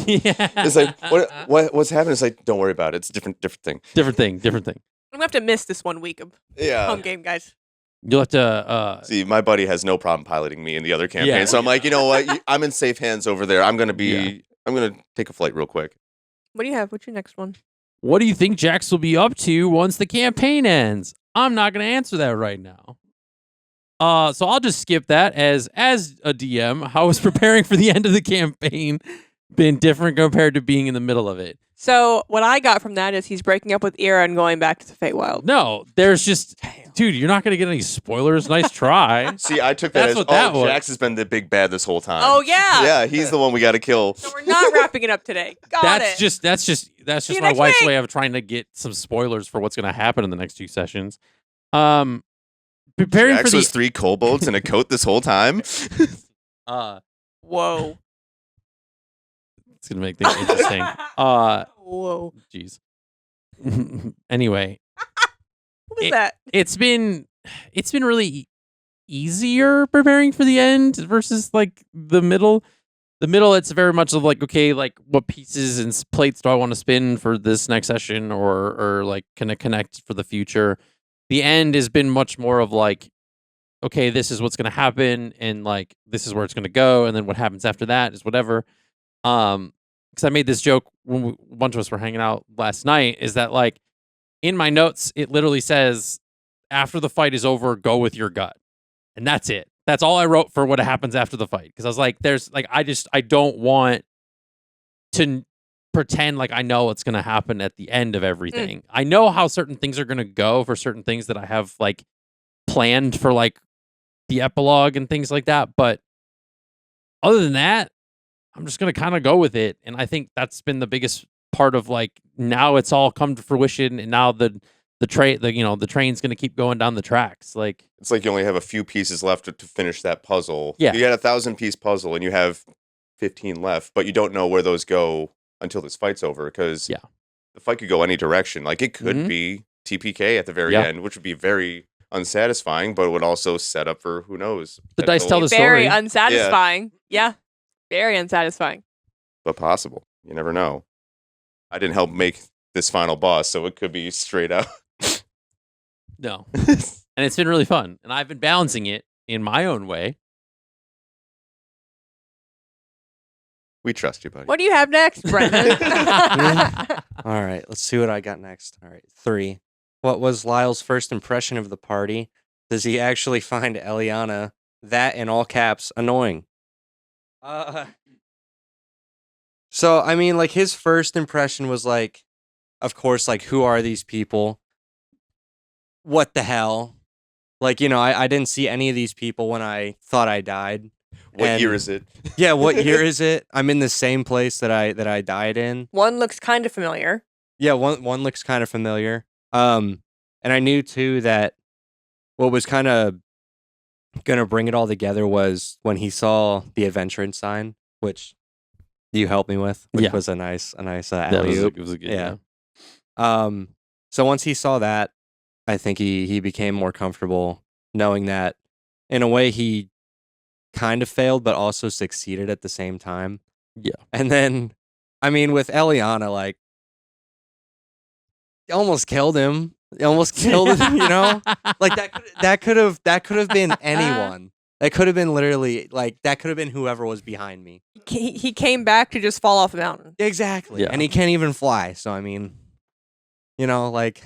[SPEAKER 2] Yeah,
[SPEAKER 1] it's like what's happening? It's like, don't worry about it. It's a different thing.
[SPEAKER 2] different thing.
[SPEAKER 3] I'm gonna have to miss this 1 week of
[SPEAKER 1] Yeah.
[SPEAKER 3] home game, guys.
[SPEAKER 2] You'll have to.
[SPEAKER 1] See, my buddy has no problem piloting me in the other campaign,
[SPEAKER 2] Yeah.
[SPEAKER 1] so I'm like, you know what? I'm in safe hands over there. I'm gonna
[SPEAKER 2] Yeah.
[SPEAKER 1] take a flight real quick.
[SPEAKER 3] What do you have? What's your next one?
[SPEAKER 2] What do you think Jax will be up to once the campaign ends? I'm not going to answer that right now. So I'll just skip that. As a DM, how was preparing for the end of the campaign been different compared to being in the middle of it?
[SPEAKER 3] So what I got from that is he's breaking up with Eira and going back to the Feywild.
[SPEAKER 2] No, there's just, dude, you're not going to get any spoilers. Nice try.
[SPEAKER 1] See, I took that
[SPEAKER 2] That's
[SPEAKER 1] as,
[SPEAKER 2] what that was.
[SPEAKER 1] Jax has been the big bad this whole time.
[SPEAKER 3] Oh yeah.
[SPEAKER 1] Yeah, he's the one we got to kill.
[SPEAKER 3] So we're not wrapping it up today. Got
[SPEAKER 2] That's
[SPEAKER 3] it.
[SPEAKER 2] just
[SPEAKER 3] you
[SPEAKER 2] my
[SPEAKER 3] next
[SPEAKER 2] wife's
[SPEAKER 3] week.
[SPEAKER 2] way of trying to get some spoilers for what's going to happen in the next 2 sessions. Preparing
[SPEAKER 1] Jax
[SPEAKER 2] for the
[SPEAKER 1] was 3 kobolds in a coat this whole time.
[SPEAKER 3] Whoa.
[SPEAKER 2] it's gonna make things interesting.
[SPEAKER 3] Whoa.
[SPEAKER 2] Jeez. Anyway,
[SPEAKER 3] What was that?
[SPEAKER 2] it's been really easier preparing for the end versus like the middle. The middle, it's very much of like, okay, like what pieces and plates do I want to spin for this next session, or like can I connect for the future? The end has been much more of like, okay, this is what's going to happen, and like this is where it's going to go, and then what happens after that is whatever. Because I made this joke when a bunch of us were hanging out last night, is that like in my notes it literally says after the fight is over, go with your gut, and that's it. That's all I wrote for what happens after the fight, because I was like, there's like I don't want to pretend like I know what's going to happen at the end of everything. I know how certain things are going to go for certain things that I have like planned for like the epilogue and things like that, but other than that, I'm just going to kind of go with it. And I think that's been the biggest part of like, now it's all come to fruition, and now the train's going to keep going down the tracks. Like,
[SPEAKER 1] It's like you only have a few pieces left to finish that puzzle.
[SPEAKER 2] Yeah.
[SPEAKER 1] You got a 1,000-piece puzzle and you have 15 left, but you don't know where those go until this fight's over, because
[SPEAKER 2] Yeah.
[SPEAKER 1] the fight could go any direction. Like it could
[SPEAKER 2] Mhm.
[SPEAKER 1] be TPK at the very
[SPEAKER 2] Yeah.
[SPEAKER 1] end, which would be very unsatisfying, but it would also set up for who knows.
[SPEAKER 2] The dice tell the
[SPEAKER 3] Very
[SPEAKER 2] story.
[SPEAKER 3] unsatisfying. Yeah. Very unsatisfying.
[SPEAKER 1] But possible. You never know. I didn't help make this final boss, so it could be straight out.
[SPEAKER 2] No. And it's been really fun. And I've been balancing it in my own way.
[SPEAKER 1] We trust you, buddy.
[SPEAKER 3] What do you have next, Brendan?
[SPEAKER 5] All right, let's see what I got next. All right, 3. What was Lyle's first impression of the party? Does he actually find Eliana, that in all caps, annoying? So, I mean, like, his first impression was like, of course, like, who are these people? What the hell? Like, you know, I didn't see any of these people when I thought I died.
[SPEAKER 1] What year
[SPEAKER 5] And-
[SPEAKER 1] is it?
[SPEAKER 5] Yeah, what year is it? I'm in the same place that I died in.
[SPEAKER 3] One looks kind of familiar.
[SPEAKER 5] Yeah, one looks kind of familiar. And I knew too that what was kind of gonna bring it all together was when he saw the Adventurants sign, which you helped me with, which
[SPEAKER 2] Yeah.
[SPEAKER 5] was a nice
[SPEAKER 2] That
[SPEAKER 5] alley-oop.
[SPEAKER 2] was a good,
[SPEAKER 5] Yeah. So once he saw that, I think he became more comfortable knowing that in a way he kind of failed but also succeeded at the same time.
[SPEAKER 2] Yeah.
[SPEAKER 5] And then I mean with Eliana, like almost killed him. It almost killed him, you know? Like that could have been anyone. That could have been literally like that could have been whoever was behind me.
[SPEAKER 3] He came back to just fall off a mountain.
[SPEAKER 5] Exactly.
[SPEAKER 2] Yeah.
[SPEAKER 5] And he can't even fly. So I mean, you know, like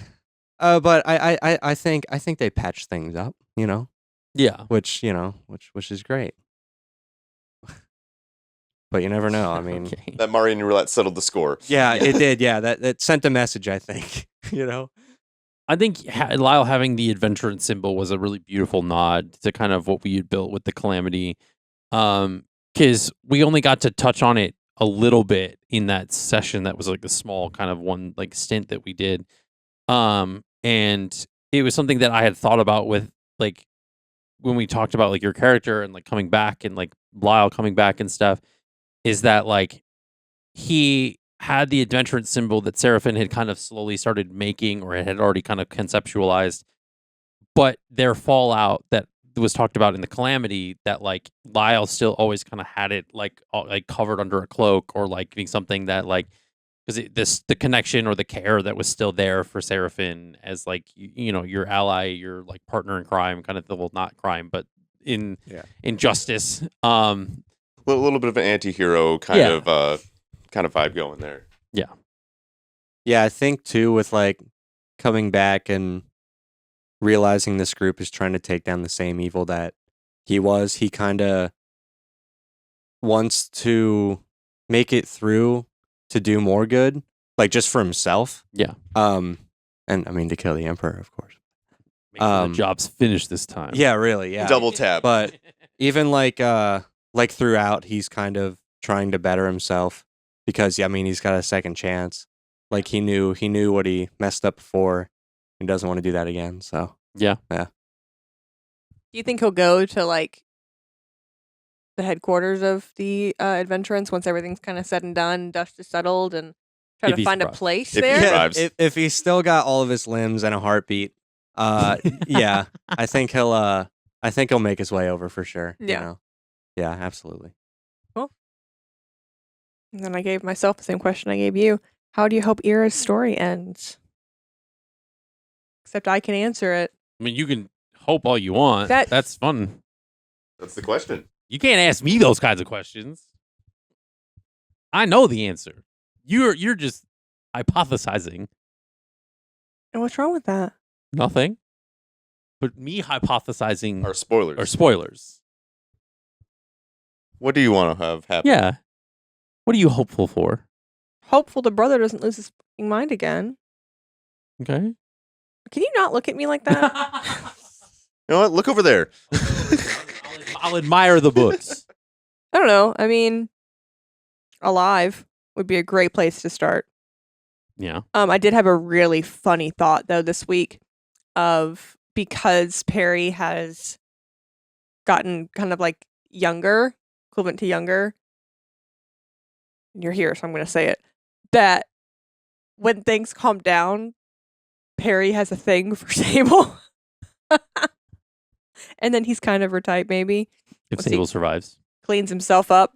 [SPEAKER 5] but I think they patched things up, you know?
[SPEAKER 2] Yeah.
[SPEAKER 5] Which is great. But you never know. I mean,
[SPEAKER 2] Okay.
[SPEAKER 1] That Marion roulette settled the score.
[SPEAKER 5] yeah, it did. Yeah, that sent a message, I think, you know?
[SPEAKER 2] I think Lyle having the Adventurant symbol was a really beautiful nod to kind of what we had built with the Calamity. Because we only got to touch on it a little bit in that session that was like a small kind of one like stint that we did. And it was something that I had thought about with like when we talked about like your character and like coming back and like Lyle coming back and stuff, is that like he had the Adventurant symbol that Seraphim had kind of slowly started making or had already kind of conceptualized, but their fallout that was talked about in the Calamity, that like Lyle still always kind of had it like covered under a cloak or like being something that like because the connection or the care that was still there for Seraphim as like you know your ally, your like partner in crime, kind of well not crime but in justice.
[SPEAKER 1] A little bit of an anti-hero kind of vibe going there.
[SPEAKER 5] Yeah, I think too with like coming back and realizing this group is trying to take down the same evil that he was, he kind of wants to make it through to do more good, like just for himself.
[SPEAKER 2] Yeah.
[SPEAKER 5] And I mean to kill the Emperor, of course.
[SPEAKER 2] Make sure the job's finished this time.
[SPEAKER 5] Yeah, really, yeah.
[SPEAKER 1] Double tap.
[SPEAKER 5] But even like throughout, he's kind of trying to better himself because I mean he's got a second chance. Like he knew what he messed up before. He doesn't want to do that again. So
[SPEAKER 2] Yeah.
[SPEAKER 3] Do you think he'll go to like the headquarters of the Adventurants once everything's kind of said and done, dust is settled, and try
[SPEAKER 2] If
[SPEAKER 3] to
[SPEAKER 2] he
[SPEAKER 3] find a
[SPEAKER 2] survives.
[SPEAKER 3] place
[SPEAKER 1] If he
[SPEAKER 3] there?
[SPEAKER 1] survives.
[SPEAKER 5] if he's still got all of his limbs and a heartbeat, yeah, I think he'll make his way over for sure.
[SPEAKER 3] Yeah.
[SPEAKER 5] You know? Yeah, absolutely.
[SPEAKER 3] And then I gave myself the same question I gave you. How do you hope Eira's story ends? Except I can answer it.
[SPEAKER 2] I mean, you can hope all you want. That's fun.
[SPEAKER 1] That's the question.
[SPEAKER 2] You can't ask me those kinds of questions. I know the answer. You're just hypothesizing.
[SPEAKER 3] And what's wrong with that?
[SPEAKER 2] Nothing. But me hypothesizing
[SPEAKER 1] Our spoilers.
[SPEAKER 2] are spoilers.
[SPEAKER 1] What do you want to have happen?
[SPEAKER 2] Yeah. What are you hopeful for?
[SPEAKER 3] Hopeful the brother doesn't lose his fucking mind again.
[SPEAKER 2] Okay.
[SPEAKER 3] Can you not look at me like that?
[SPEAKER 1] You know what? Look over there.
[SPEAKER 2] I'll admire the books.
[SPEAKER 3] I don't know. I mean, alive would be a great place to start.
[SPEAKER 2] Yeah.
[SPEAKER 3] I did have a really funny thought though this week of because Perry has gotten kind of like younger, equivalent to younger. You're here, so I'm going to say it. That when things calm down, Perry has a thing for Sable. And then he's kind of her type, maybe.
[SPEAKER 2] If
[SPEAKER 3] We'll see.
[SPEAKER 2] Sable survives.
[SPEAKER 3] Cleans himself up,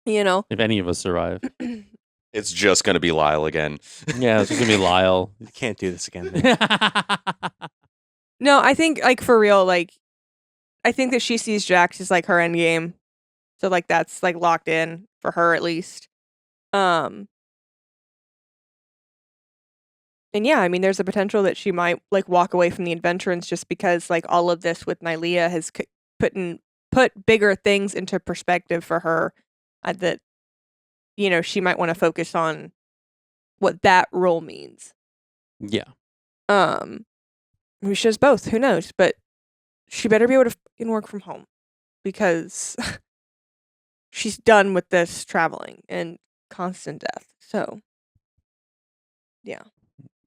[SPEAKER 3] you know.
[SPEAKER 2] If any of us survive.
[SPEAKER 1] It's just going to be Lyle again.
[SPEAKER 2] Yeah, it's just going to be Lyle.
[SPEAKER 5] I can't do this again.
[SPEAKER 3] No, I think, like, for real, like, I think that she sees Jax as, like, her end game. So, like, that's, like, locked in for her, at least. And yeah, I mean, there's a potential that she might, like, walk away from the Adventurants just because, like, all of this with Nylea has put bigger things into perspective for her that, you know, she might want to focus on what that role means.
[SPEAKER 2] Yeah.
[SPEAKER 3] Maybe she does both. Who knows? But she better be able to fucking work from home because she's done with this traveling and constant death. So, yeah.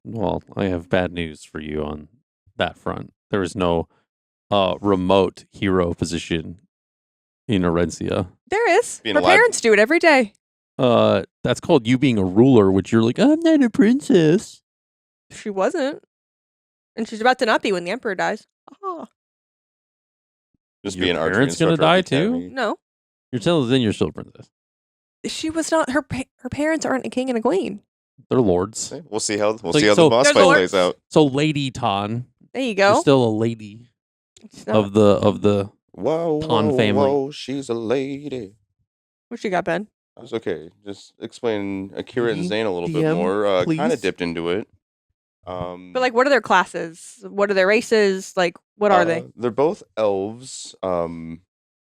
[SPEAKER 2] Well, I have bad news for you on that front. There is no remote hero position in Aarencia.
[SPEAKER 3] There is.
[SPEAKER 1] Being
[SPEAKER 3] Her
[SPEAKER 1] alive.
[SPEAKER 3] parents do it every day.
[SPEAKER 2] That's called you being a ruler, which you're like, I'm not a princess.
[SPEAKER 3] She wasn't. And she's about to not be when the Emperor dies. Oh.
[SPEAKER 1] Just
[SPEAKER 2] Your
[SPEAKER 1] be an archery
[SPEAKER 2] parents gonna
[SPEAKER 1] instructor at
[SPEAKER 2] die
[SPEAKER 1] the
[SPEAKER 2] too?
[SPEAKER 1] academy.
[SPEAKER 3] No.
[SPEAKER 2] You're telling then you're still a princess.
[SPEAKER 3] She was not. Her parents aren't a king and a queen.
[SPEAKER 2] They're lords.
[SPEAKER 1] We'll see how
[SPEAKER 2] So-
[SPEAKER 1] the
[SPEAKER 2] so-
[SPEAKER 1] boss
[SPEAKER 3] They're
[SPEAKER 1] fight
[SPEAKER 3] lords.
[SPEAKER 1] plays out.
[SPEAKER 2] So Lady Tahn,
[SPEAKER 3] There you
[SPEAKER 2] you're
[SPEAKER 3] go.
[SPEAKER 2] still a lady
[SPEAKER 3] It's not-
[SPEAKER 2] of the.
[SPEAKER 1] Whoa,
[SPEAKER 2] Tahn
[SPEAKER 1] whoa,
[SPEAKER 2] family.
[SPEAKER 1] whoa, she's a lady.
[SPEAKER 3] What you got, Ben?
[SPEAKER 1] It's okay. Just explain Akira and
[SPEAKER 2] DM,
[SPEAKER 1] Zane a little bit more. Kind
[SPEAKER 2] please.
[SPEAKER 1] of dipped into it.
[SPEAKER 3] But like, what are their classes? What are their races? Like, what are they?
[SPEAKER 1] They're both elves.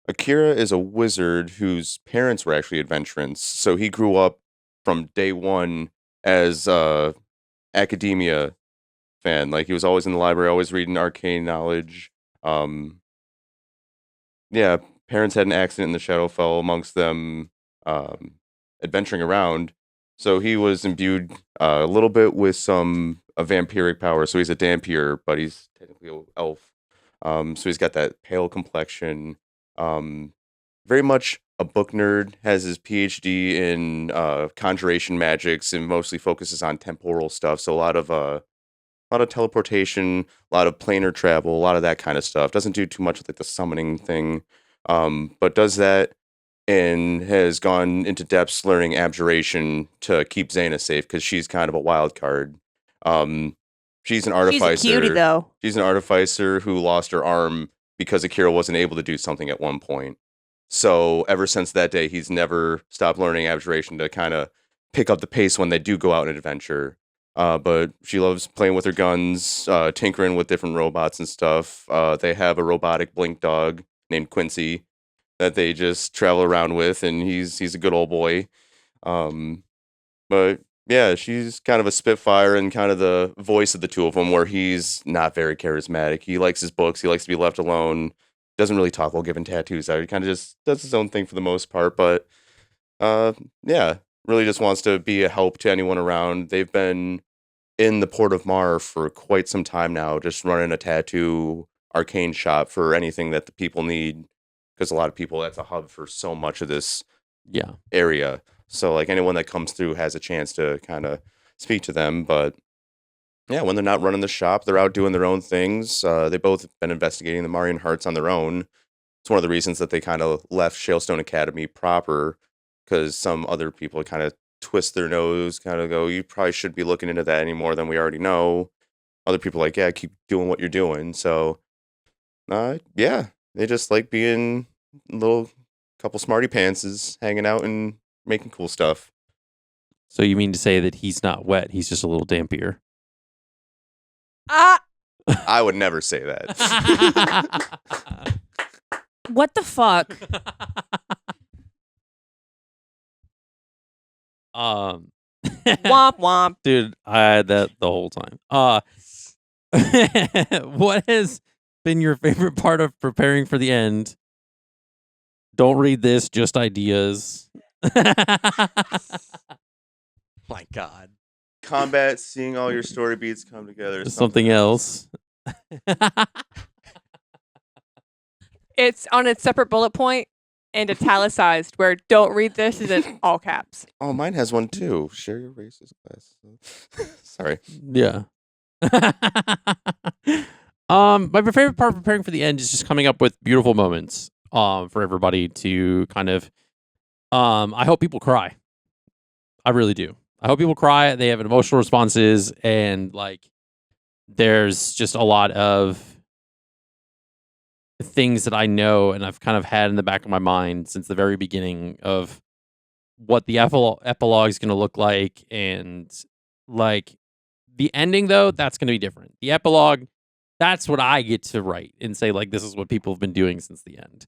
[SPEAKER 1] Akira is a wizard whose parents were actually adventurants, so he grew up from day one as academia fan. Like he was always in the library, always reading arcane knowledge. Yeah, parents had an accident in the Shadowfell, amongst them adventuring around. So he was imbued a little bit with some vampiric power. So he's a Dampier, but he's technically an elf. So he's got that pale complexion. Very much a book nerd. Has his PhD in conjuration magics and mostly focuses on temporal stuff. So a lot of teleportation, a lot of planar travel, a lot of that kind of stuff. Doesn't do too much with like the summoning thing, but does that and has gone into depths learning abjuration to keep Xe'na safe because she's kind of a wild card. She's an artificer.
[SPEAKER 3] She's a cutie, though.
[SPEAKER 1] She's an artificer who lost her arm because Akira wasn't able to do something at one point. So ever since that day, he's never stopped learning abjuration to kind of pick up the pace when they do go out on an adventure. But she loves playing with her guns, tinkering with different robots and stuff. They have a robotic blink dog named Quincy that they just travel around with, and he's a good old boy. But yeah, she's kind of a spitfire and kind of the voice of the two of them, where he's not very charismatic. He likes his books. He likes to be left alone. Doesn't really talk while giving tattoos out. He kind of just does his own thing for the most part. But yeah, really just wants to be a help to anyone around. They've been in the Port of Mar for quite some time now, just running a tattoo arcane shop for anything that the people need. Because a lot of people, that's a hub for so much of this
[SPEAKER 2] Yeah.
[SPEAKER 1] area. So like anyone that comes through has a chance to kind of speak to them. But yeah, when they're not running the shop, they're out doing their own things. They both have been investigating the Marian Hearts on their own. It's one of the reasons that they kind of left Shalestone Academy proper, because some other people kind of twist their nose, kind of go, you probably shouldn't be looking into that any more than we already know. Other people are like, yeah, keep doing what you're doing. So yeah, they just like being little couple smarty pantses, hanging out and making cool stuff.
[SPEAKER 2] So you mean to say that he's not wet? He's just a little dampier.
[SPEAKER 3] Ah,
[SPEAKER 1] I would never say that.
[SPEAKER 6] What the fuck?
[SPEAKER 3] womp womp.
[SPEAKER 2] Dude, I had that the whole time. What has been your favorite part of preparing for the end? Don't read this, just ideas.
[SPEAKER 5] My God.
[SPEAKER 1] Combat, seeing all your story beats come together.
[SPEAKER 2] Something else.
[SPEAKER 3] It's on a separate bullet point and italicized, where "don't read this" is in all caps.
[SPEAKER 1] Oh, mine has one too. Share your racist class. Sorry.
[SPEAKER 2] Yeah. My favorite part of preparing for the end is just coming up with beautiful moments for everybody to kind of I hope people cry. I really do. I hope people cry. They have emotional responses, and like there's just a lot of things that I know and I've kind of had in the back of my mind since the very beginning of what the epilogue is going to look like. And like the ending, though, that's going to be different. The epilogue, that's what I get to write and say, like, this is what people have been doing since the end.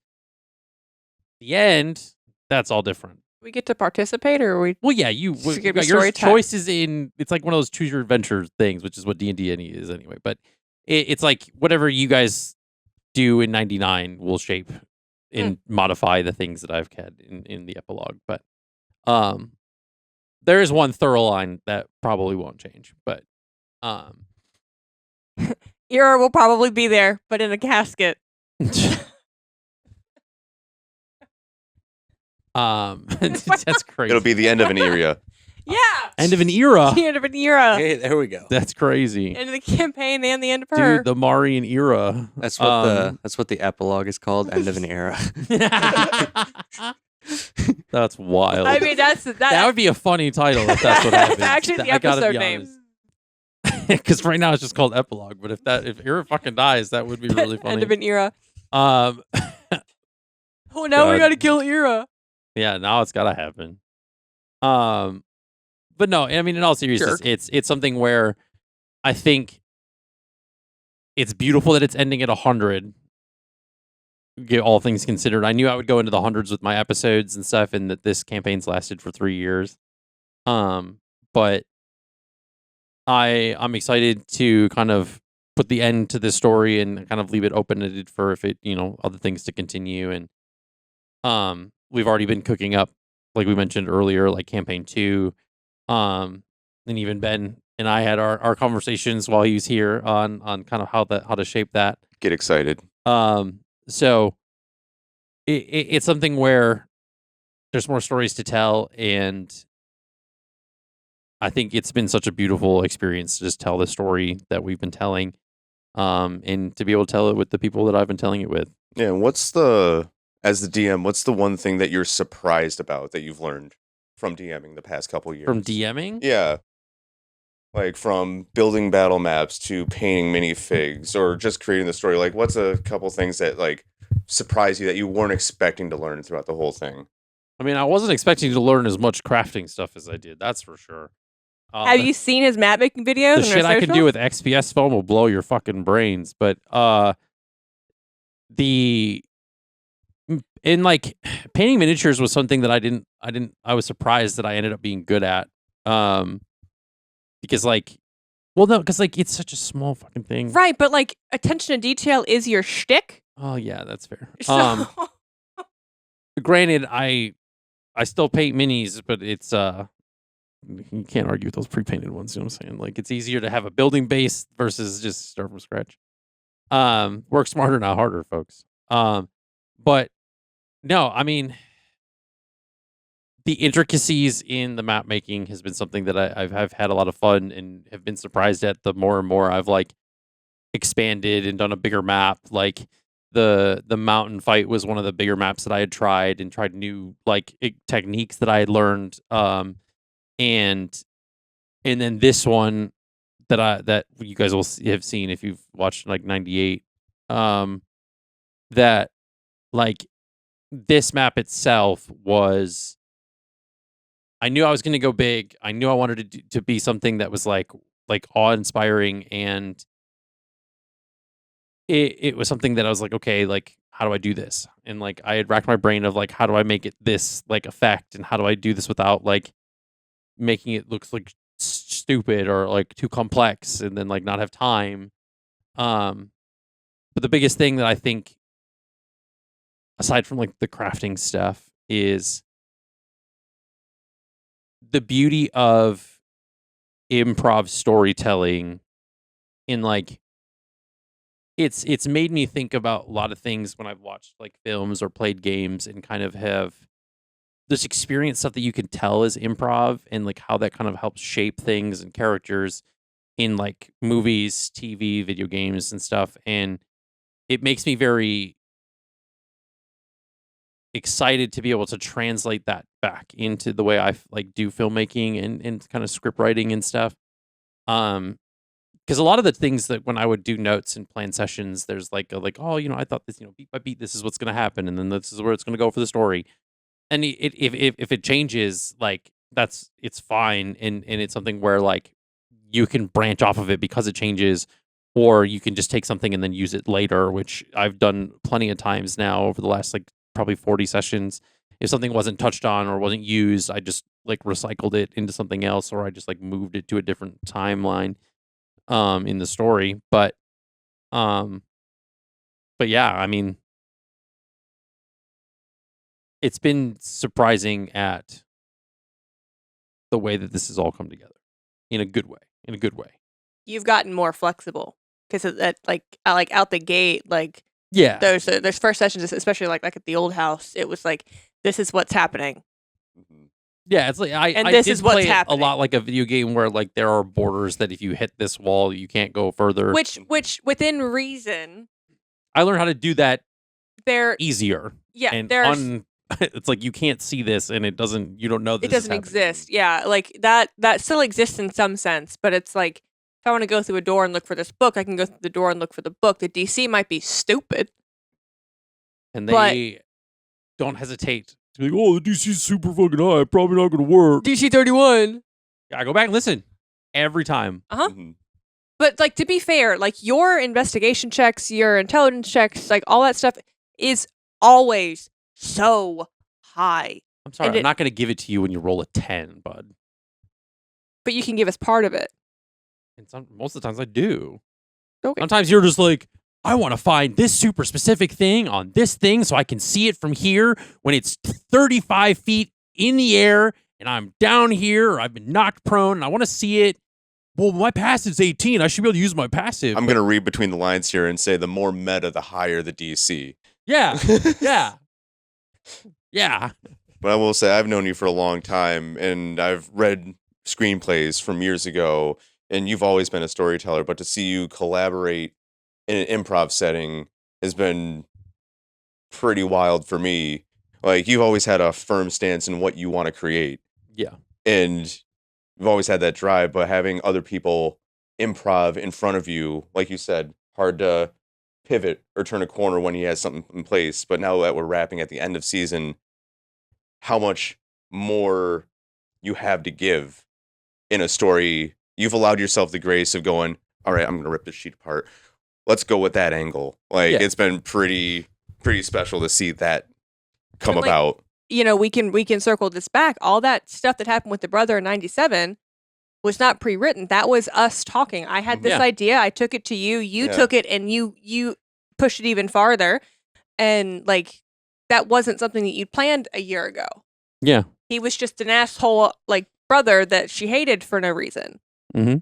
[SPEAKER 2] The end, that's all different.
[SPEAKER 3] We get to participate, or we?
[SPEAKER 2] Well, yeah, you
[SPEAKER 3] Just give
[SPEAKER 2] got
[SPEAKER 3] me
[SPEAKER 2] your
[SPEAKER 3] story time.
[SPEAKER 2] choices in. It's like one of those choose your adventure things, which is what D&D is anyway. But it's like whatever you guys do in 99 will shape and modify the things that I've had in the epilogue. But there is one thorough line that probably won't change. But
[SPEAKER 3] Eira will probably be there, but in a casket.
[SPEAKER 2] That's crazy.
[SPEAKER 1] It'll be the end of an era.
[SPEAKER 3] Yeah.
[SPEAKER 2] End of an era.
[SPEAKER 3] The end of an era.
[SPEAKER 5] Hey, there we go.
[SPEAKER 2] That's crazy.
[SPEAKER 3] End of the campaign and the end of her.
[SPEAKER 2] Dude, the Marian era.
[SPEAKER 5] That's what the epilogue is called. End of an era.
[SPEAKER 2] That's wild.
[SPEAKER 3] I mean,
[SPEAKER 2] that would be a funny title if that's what happens.
[SPEAKER 3] Actually, the
[SPEAKER 2] I gotta
[SPEAKER 3] episode
[SPEAKER 2] be
[SPEAKER 3] name.
[SPEAKER 2] honest. Because right now it's just called epilogue. But if Eira fucking dies, that would be really funny.
[SPEAKER 3] End of an era.
[SPEAKER 2] Um,
[SPEAKER 3] Oh, now we
[SPEAKER 2] God.
[SPEAKER 3] gotta kill Eira.
[SPEAKER 2] yeah, now it's gotta happen. But no, I mean, in all seriousness,
[SPEAKER 3] Jerk.
[SPEAKER 2] it's something where I think it's beautiful that it's ending at 100. All things considered, I knew I would go into the hundreds with my episodes and stuff, and that this campaign's lasted for 3 years. But I'm excited to kind of put the end to this story and kind of leave it open-ended for if it, other things to continue. And we've already been cooking up, like we mentioned earlier, like campaign 2. And even Ben and I had our conversations while he was here on kind of how to shape that.
[SPEAKER 1] Get excited.
[SPEAKER 2] So it's something where there's more stories to tell, and I think it's been such a beautiful experience to just tell the story that we've been telling, and to be able to tell it with the people that I've been telling it with.
[SPEAKER 1] Yeah, and as the DM, what's the one thing that you're surprised about that you've learned from DMing the past couple years?
[SPEAKER 2] From DMing?
[SPEAKER 1] Yeah. Like from building battle maps to painting minifigs or just creating the story. Like what's a couple things that like surprised you that you weren't expecting to learn throughout the whole thing?
[SPEAKER 2] I mean, I wasn't expecting to learn as much crafting stuff as I did. That's for sure.
[SPEAKER 3] Have you seen his map making videos?
[SPEAKER 2] The shit I can do with XPS foam will blow your fucking brains. But like painting miniatures was something that I was surprised that I ended up being good at. Because it's such a small fucking thing.
[SPEAKER 3] Right, but like attention to detail is your shtick.
[SPEAKER 2] Oh yeah, that's fair.
[SPEAKER 3] So
[SPEAKER 2] Granted, I still paint minis, but it's you can't argue with those pre-painted ones. You know what I'm saying? Like it's easier to have a building base versus just start from scratch. Work smarter, not harder, folks. But no, I mean, the intricacies in the map making has been something that I've had a lot of fun and have been surprised at. The more and more I've like expanded and done a bigger map, like the mountain fight was one of the bigger maps that I had tried new like techniques that I had learned. And then this one that you guys will have seen if you've watched like 98, that like this map itself was, I knew I was going to go big. I knew I wanted to be something that was like awe-inspiring, and it was something that I was like, okay, like how do I do this? And like I had racked my brain of like how do I make it this like effect, and how do I do this without like making it look like stupid or like too complex, and then like not have time. But the biggest thing that I think, aside from like the crafting stuff, is the beauty of improv storytelling. In like it's made me think about a lot of things when I've watched like films or played games, and kind of have this experience stuff that you can tell as improv, and like how that kind of helps shape things and characters in like movies, TV, video games and stuff. And it makes me very excited to be able to translate that back into the way I like do filmmaking and kind of script writing and stuff. Because a lot of the things that when I would do notes and plan sessions, there's like oh, I thought this, beat by beat, this is what's going to happen, and then this is where it's going to go for the story. And if it changes, like it's fine, and it's something where like you can branch off of it because it changes, or you can just take something and then use it later, which I've done plenty of times now over the last like probably 40 sessions. If something wasn't touched on or wasn't used, I just like recycled it into something else, or I just like moved it to a different timeline in the story. But yeah, I mean, it's been surprising at the way that this has all come together in a good way.
[SPEAKER 3] You've gotten more flexible because that like out the gate, like
[SPEAKER 2] Yeah.
[SPEAKER 3] there's first sessions, especially like at the old house. It was like, this is what's happening.
[SPEAKER 2] Yeah, it's like I
[SPEAKER 3] this
[SPEAKER 2] did
[SPEAKER 3] is what's
[SPEAKER 2] play it
[SPEAKER 3] happening.
[SPEAKER 2] a lot like a video game where like there are borders that if you hit this wall, you can't go further.
[SPEAKER 3] Which within reason,
[SPEAKER 2] I learned how to do that
[SPEAKER 3] there
[SPEAKER 2] easier.
[SPEAKER 3] yeah
[SPEAKER 2] and
[SPEAKER 3] there's
[SPEAKER 2] it's like you can't see this, and it doesn't. You don't know this
[SPEAKER 3] It doesn't exist. Yeah, like that still exists in some sense, but it's like if I want to go through a door and look for this book, I can go through the door and look for the book. The DC might be stupid.
[SPEAKER 2] And
[SPEAKER 3] But-
[SPEAKER 2] they don't hesitate to be like, oh, the DC's super fucking high. Probably not going to work.
[SPEAKER 3] DC 31.
[SPEAKER 2] I go back and listen every time.
[SPEAKER 1] Mhm.
[SPEAKER 3] But like to be fair, like your investigation checks, your intelligence checks, like all that stuff is always so high.
[SPEAKER 2] I'm sorry,
[SPEAKER 3] And
[SPEAKER 2] I'm not going to give it to you when you roll a 10, bud.
[SPEAKER 3] But you can give us part of it.
[SPEAKER 2] And most of the times I do.
[SPEAKER 3] Okay.
[SPEAKER 2] Sometimes you're just like, I want to find this super specific thing on this thing so I can see it from here when it's 35 feet in the air and I'm down here or I've been knocked prone and I want to see it. Well, my passive's 18. I should be able to use my passive.
[SPEAKER 1] I'm going to read between the lines here and say the more meta, the higher the DC.
[SPEAKER 2] Yeah. Yeah. Yeah.
[SPEAKER 1] But I will say I've known you for a long time, and I've read screenplays from years ago, and you've always been a storyteller. But to see you collaborate in an improv setting has been pretty wild for me. Like, you've always had a firm stance in what you want to create.
[SPEAKER 2] Yeah.
[SPEAKER 1] And you've always had that drive, but having other people improv in front of you, like you said, hard to pivot or turn a corner when he has something in place. But now that we're wrapping at the end of season, how much more you have to give in a story. You've allowed yourself the grace of going, all right, I'm going to rip this sheet apart. Let's go with that angle. Like,
[SPEAKER 2] Yeah.
[SPEAKER 1] it's been pretty special to see that come
[SPEAKER 3] And, like,
[SPEAKER 1] about.
[SPEAKER 3] You know, we can circle this back. All that stuff that happened with the brother in 97 was not pre-written. That was us talking. I had this
[SPEAKER 2] Yeah.
[SPEAKER 3] idea. I took it to you. You
[SPEAKER 1] Yeah.
[SPEAKER 3] took it and you pushed it even farther. And like that wasn't something that you'd planned a year ago.
[SPEAKER 2] Yeah.
[SPEAKER 3] He was just an asshole like brother that she hated for no reason.
[SPEAKER 2] Mm-hmm.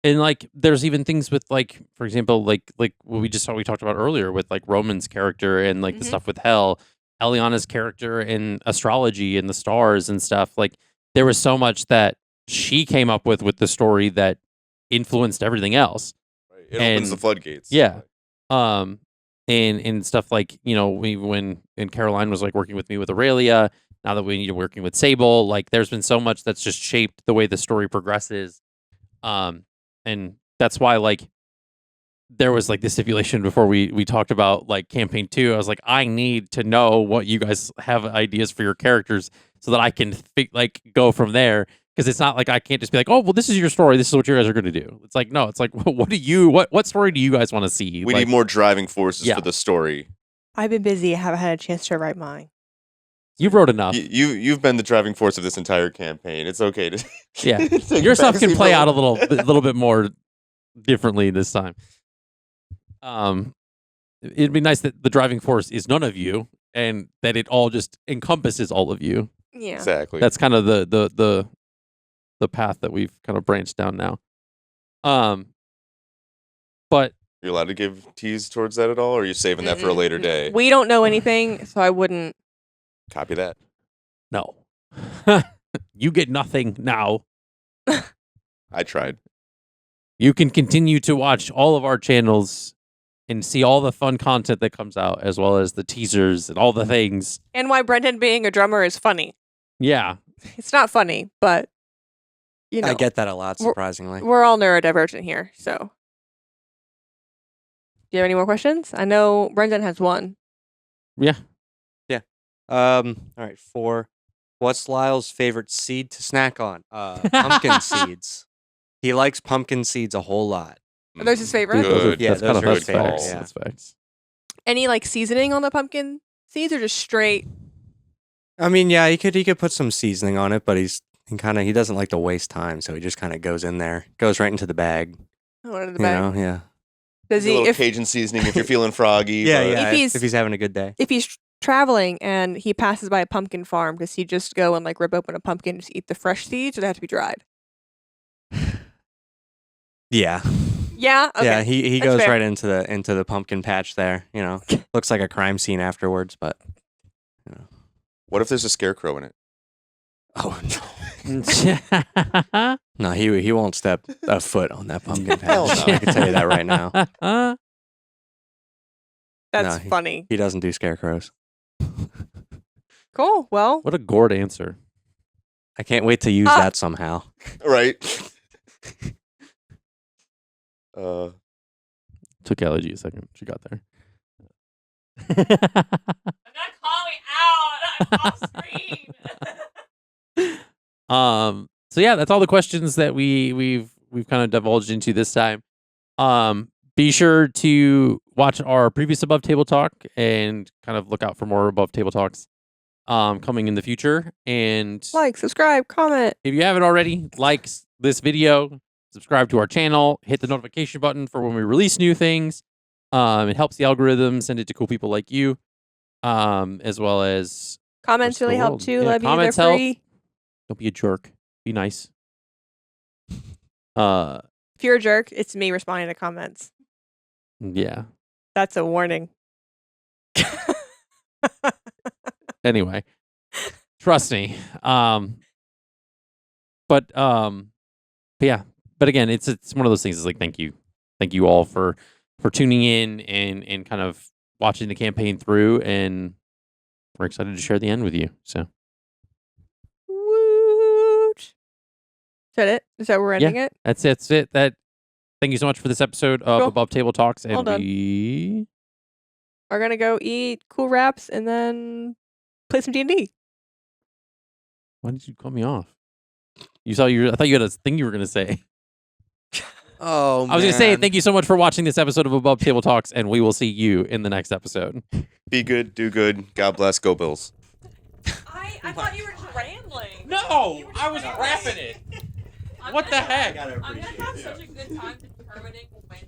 [SPEAKER 2] And like, there's even things with like, for example, like what we talked about earlier with like Roman's character and like the
[SPEAKER 3] Mhm.
[SPEAKER 2] stuff with Hell, Eliana's character and astrology and the stars and stuff. Like, there was so much that she came up with the story that influenced everything else.
[SPEAKER 1] Right? It opens the
[SPEAKER 2] and-
[SPEAKER 1] floodgates.
[SPEAKER 2] Yeah. And stuff like, you know, when Caroline was like working with me with Aurelia, now that we need to working with Sable, like there's been so much that's just shaped the way the story progresses. And that's why like there was like this stipulation before we talked about like campaign 2. I was like, I need to know what you guys have ideas for your characters so that I can like go from there. Because it's not like I can't just be like, oh, well, this is your story. This is what you guys are going to do. It's like, no, it's like, what story do you guys want to see?
[SPEAKER 1] We
[SPEAKER 2] Like,
[SPEAKER 1] need more driving forces
[SPEAKER 2] Yeah.
[SPEAKER 1] for the story.
[SPEAKER 3] I've been busy. I haven't had a chance to write mine.
[SPEAKER 2] you wrote enough.
[SPEAKER 1] You've been the driving force of this entire campaign. It's okay to
[SPEAKER 2] Yeah.
[SPEAKER 1] take
[SPEAKER 2] Your stuff can
[SPEAKER 1] backseat
[SPEAKER 2] play
[SPEAKER 1] for
[SPEAKER 2] out a little bit more differently this time. It'd be nice that the driving force is none of you and that it all just encompasses all of you.
[SPEAKER 3] Yeah.
[SPEAKER 1] Exactly.
[SPEAKER 2] That's kind of the path that we've kind of branched down now. But
[SPEAKER 1] You're allowed to give tease towards that at all, or are you saving that for a
[SPEAKER 3] Mm-mm.
[SPEAKER 1] later day?
[SPEAKER 3] We don't know anything, so I wouldn't.
[SPEAKER 1] Copy that.
[SPEAKER 2] no. You get nothing now.
[SPEAKER 1] I tried.
[SPEAKER 2] You can continue to watch all of our channels and see all the fun content that comes out, as well as the teasers and all the things.
[SPEAKER 3] And why Brendan being a drummer is funny.
[SPEAKER 2] Yeah.
[SPEAKER 3] It's not funny, but you know,
[SPEAKER 5] I get that a lot,
[SPEAKER 3] We're-
[SPEAKER 5] surprisingly.
[SPEAKER 3] we're all neurodivergent here. So, do you have any more questions? I know Brendan has one.
[SPEAKER 2] Yeah.
[SPEAKER 5] All right, 4. What's Lyle's favorite seed to snack on? Pumpkin seeds. He likes pumpkin seeds a whole lot.
[SPEAKER 3] Are those his favorite?
[SPEAKER 1] Good.
[SPEAKER 5] Yeah,
[SPEAKER 2] That's
[SPEAKER 5] those
[SPEAKER 2] kind
[SPEAKER 5] are
[SPEAKER 2] of
[SPEAKER 5] his
[SPEAKER 2] facts.
[SPEAKER 5] favorites, yeah.
[SPEAKER 2] That's facts.
[SPEAKER 3] Any like seasoning on the pumpkin seeds, or just straight?
[SPEAKER 5] I mean, yeah, he could put some seasoning on it, but he doesn't like to waste time, so he just kind of goes in there, goes right into the bag.
[SPEAKER 3] Oh, into the
[SPEAKER 5] You
[SPEAKER 3] bag.
[SPEAKER 5] know, yeah.
[SPEAKER 3] Does
[SPEAKER 1] A
[SPEAKER 3] he?
[SPEAKER 1] little
[SPEAKER 3] If
[SPEAKER 1] Cajun seasoning if you're feeling froggy.
[SPEAKER 5] Yeah,
[SPEAKER 1] but-
[SPEAKER 5] yeah.
[SPEAKER 3] If
[SPEAKER 5] If
[SPEAKER 3] he's-
[SPEAKER 5] he's having a good day.
[SPEAKER 3] if he's traveling and he passes by a pumpkin farm, does he just go and like rip open a pumpkin and just eat the fresh seeds, or they have to be dried?
[SPEAKER 5] Yeah.
[SPEAKER 3] Yeah. Okay.
[SPEAKER 5] Yeah, he
[SPEAKER 3] That's
[SPEAKER 5] goes
[SPEAKER 3] fair.
[SPEAKER 5] right into the pumpkin patch there, you know. Looks like a crime scene afterwards, but
[SPEAKER 1] What if there's a scarecrow in it?
[SPEAKER 5] oh no. No, he won't step a foot on that pumpkin
[SPEAKER 1] Hell
[SPEAKER 5] patch.
[SPEAKER 1] no.
[SPEAKER 5] I can tell you that right now.
[SPEAKER 3] That's
[SPEAKER 5] No,
[SPEAKER 3] funny.
[SPEAKER 5] He doesn't do scarecrows.
[SPEAKER 3] Cool. Well,
[SPEAKER 2] What a gourd answer.
[SPEAKER 5] I can't wait to use that somehow.
[SPEAKER 1] Right.
[SPEAKER 2] Took Allie a second. She got there.
[SPEAKER 4] I'm not calling out. I'm off screen.
[SPEAKER 2] So yeah, that's all the questions that we've kind of divulged into this time. Be sure to watch our previous Above Table Talk and kind of look out for more Above Table Talks coming in the future. And
[SPEAKER 3] like, subscribe, comment.
[SPEAKER 2] if you haven't already, like this video, subscribe to our channel, hit the notification button for when we release new things. It helps the algorithm send it to cool people like you, as well as
[SPEAKER 3] Comments
[SPEAKER 2] rest of
[SPEAKER 3] really
[SPEAKER 2] the
[SPEAKER 3] help
[SPEAKER 2] world.
[SPEAKER 3] too.
[SPEAKER 2] Yeah,
[SPEAKER 3] Love you. They're
[SPEAKER 2] comments help.
[SPEAKER 3] free.
[SPEAKER 2] Don't be a jerk. Be nice.
[SPEAKER 3] If you're a jerk, it's me responding to comments.
[SPEAKER 2] Yeah.
[SPEAKER 3] That's a warning.
[SPEAKER 2] Anyway, trust me. But yeah. But again, it's one of those things. It's like thank you all for tuning in and kind of watching the campaign through, and we're excited to share the end with you. So
[SPEAKER 3] Woot. Is that it? Is that where we're ending it?
[SPEAKER 2] that's it. Thank you so much for this episode of
[SPEAKER 3] Cool.
[SPEAKER 2] Above Table Talks, and
[SPEAKER 3] Well done.
[SPEAKER 2] we
[SPEAKER 3] We're gonna go eat cool wraps and then play some D&D.
[SPEAKER 2] Why did you cut me off? I thought you had a thing you were gonna say.
[SPEAKER 5] Oh,
[SPEAKER 2] I was gonna say thank you so much for watching this episode of Above Table Talks, and we will see you in the next episode.
[SPEAKER 1] Be good, do good. God bless. Go Bills.
[SPEAKER 3] I thought you were just rambling.
[SPEAKER 2] No, I was rapping it. What the heck?
[SPEAKER 4] I'm gonna have such a good time determining when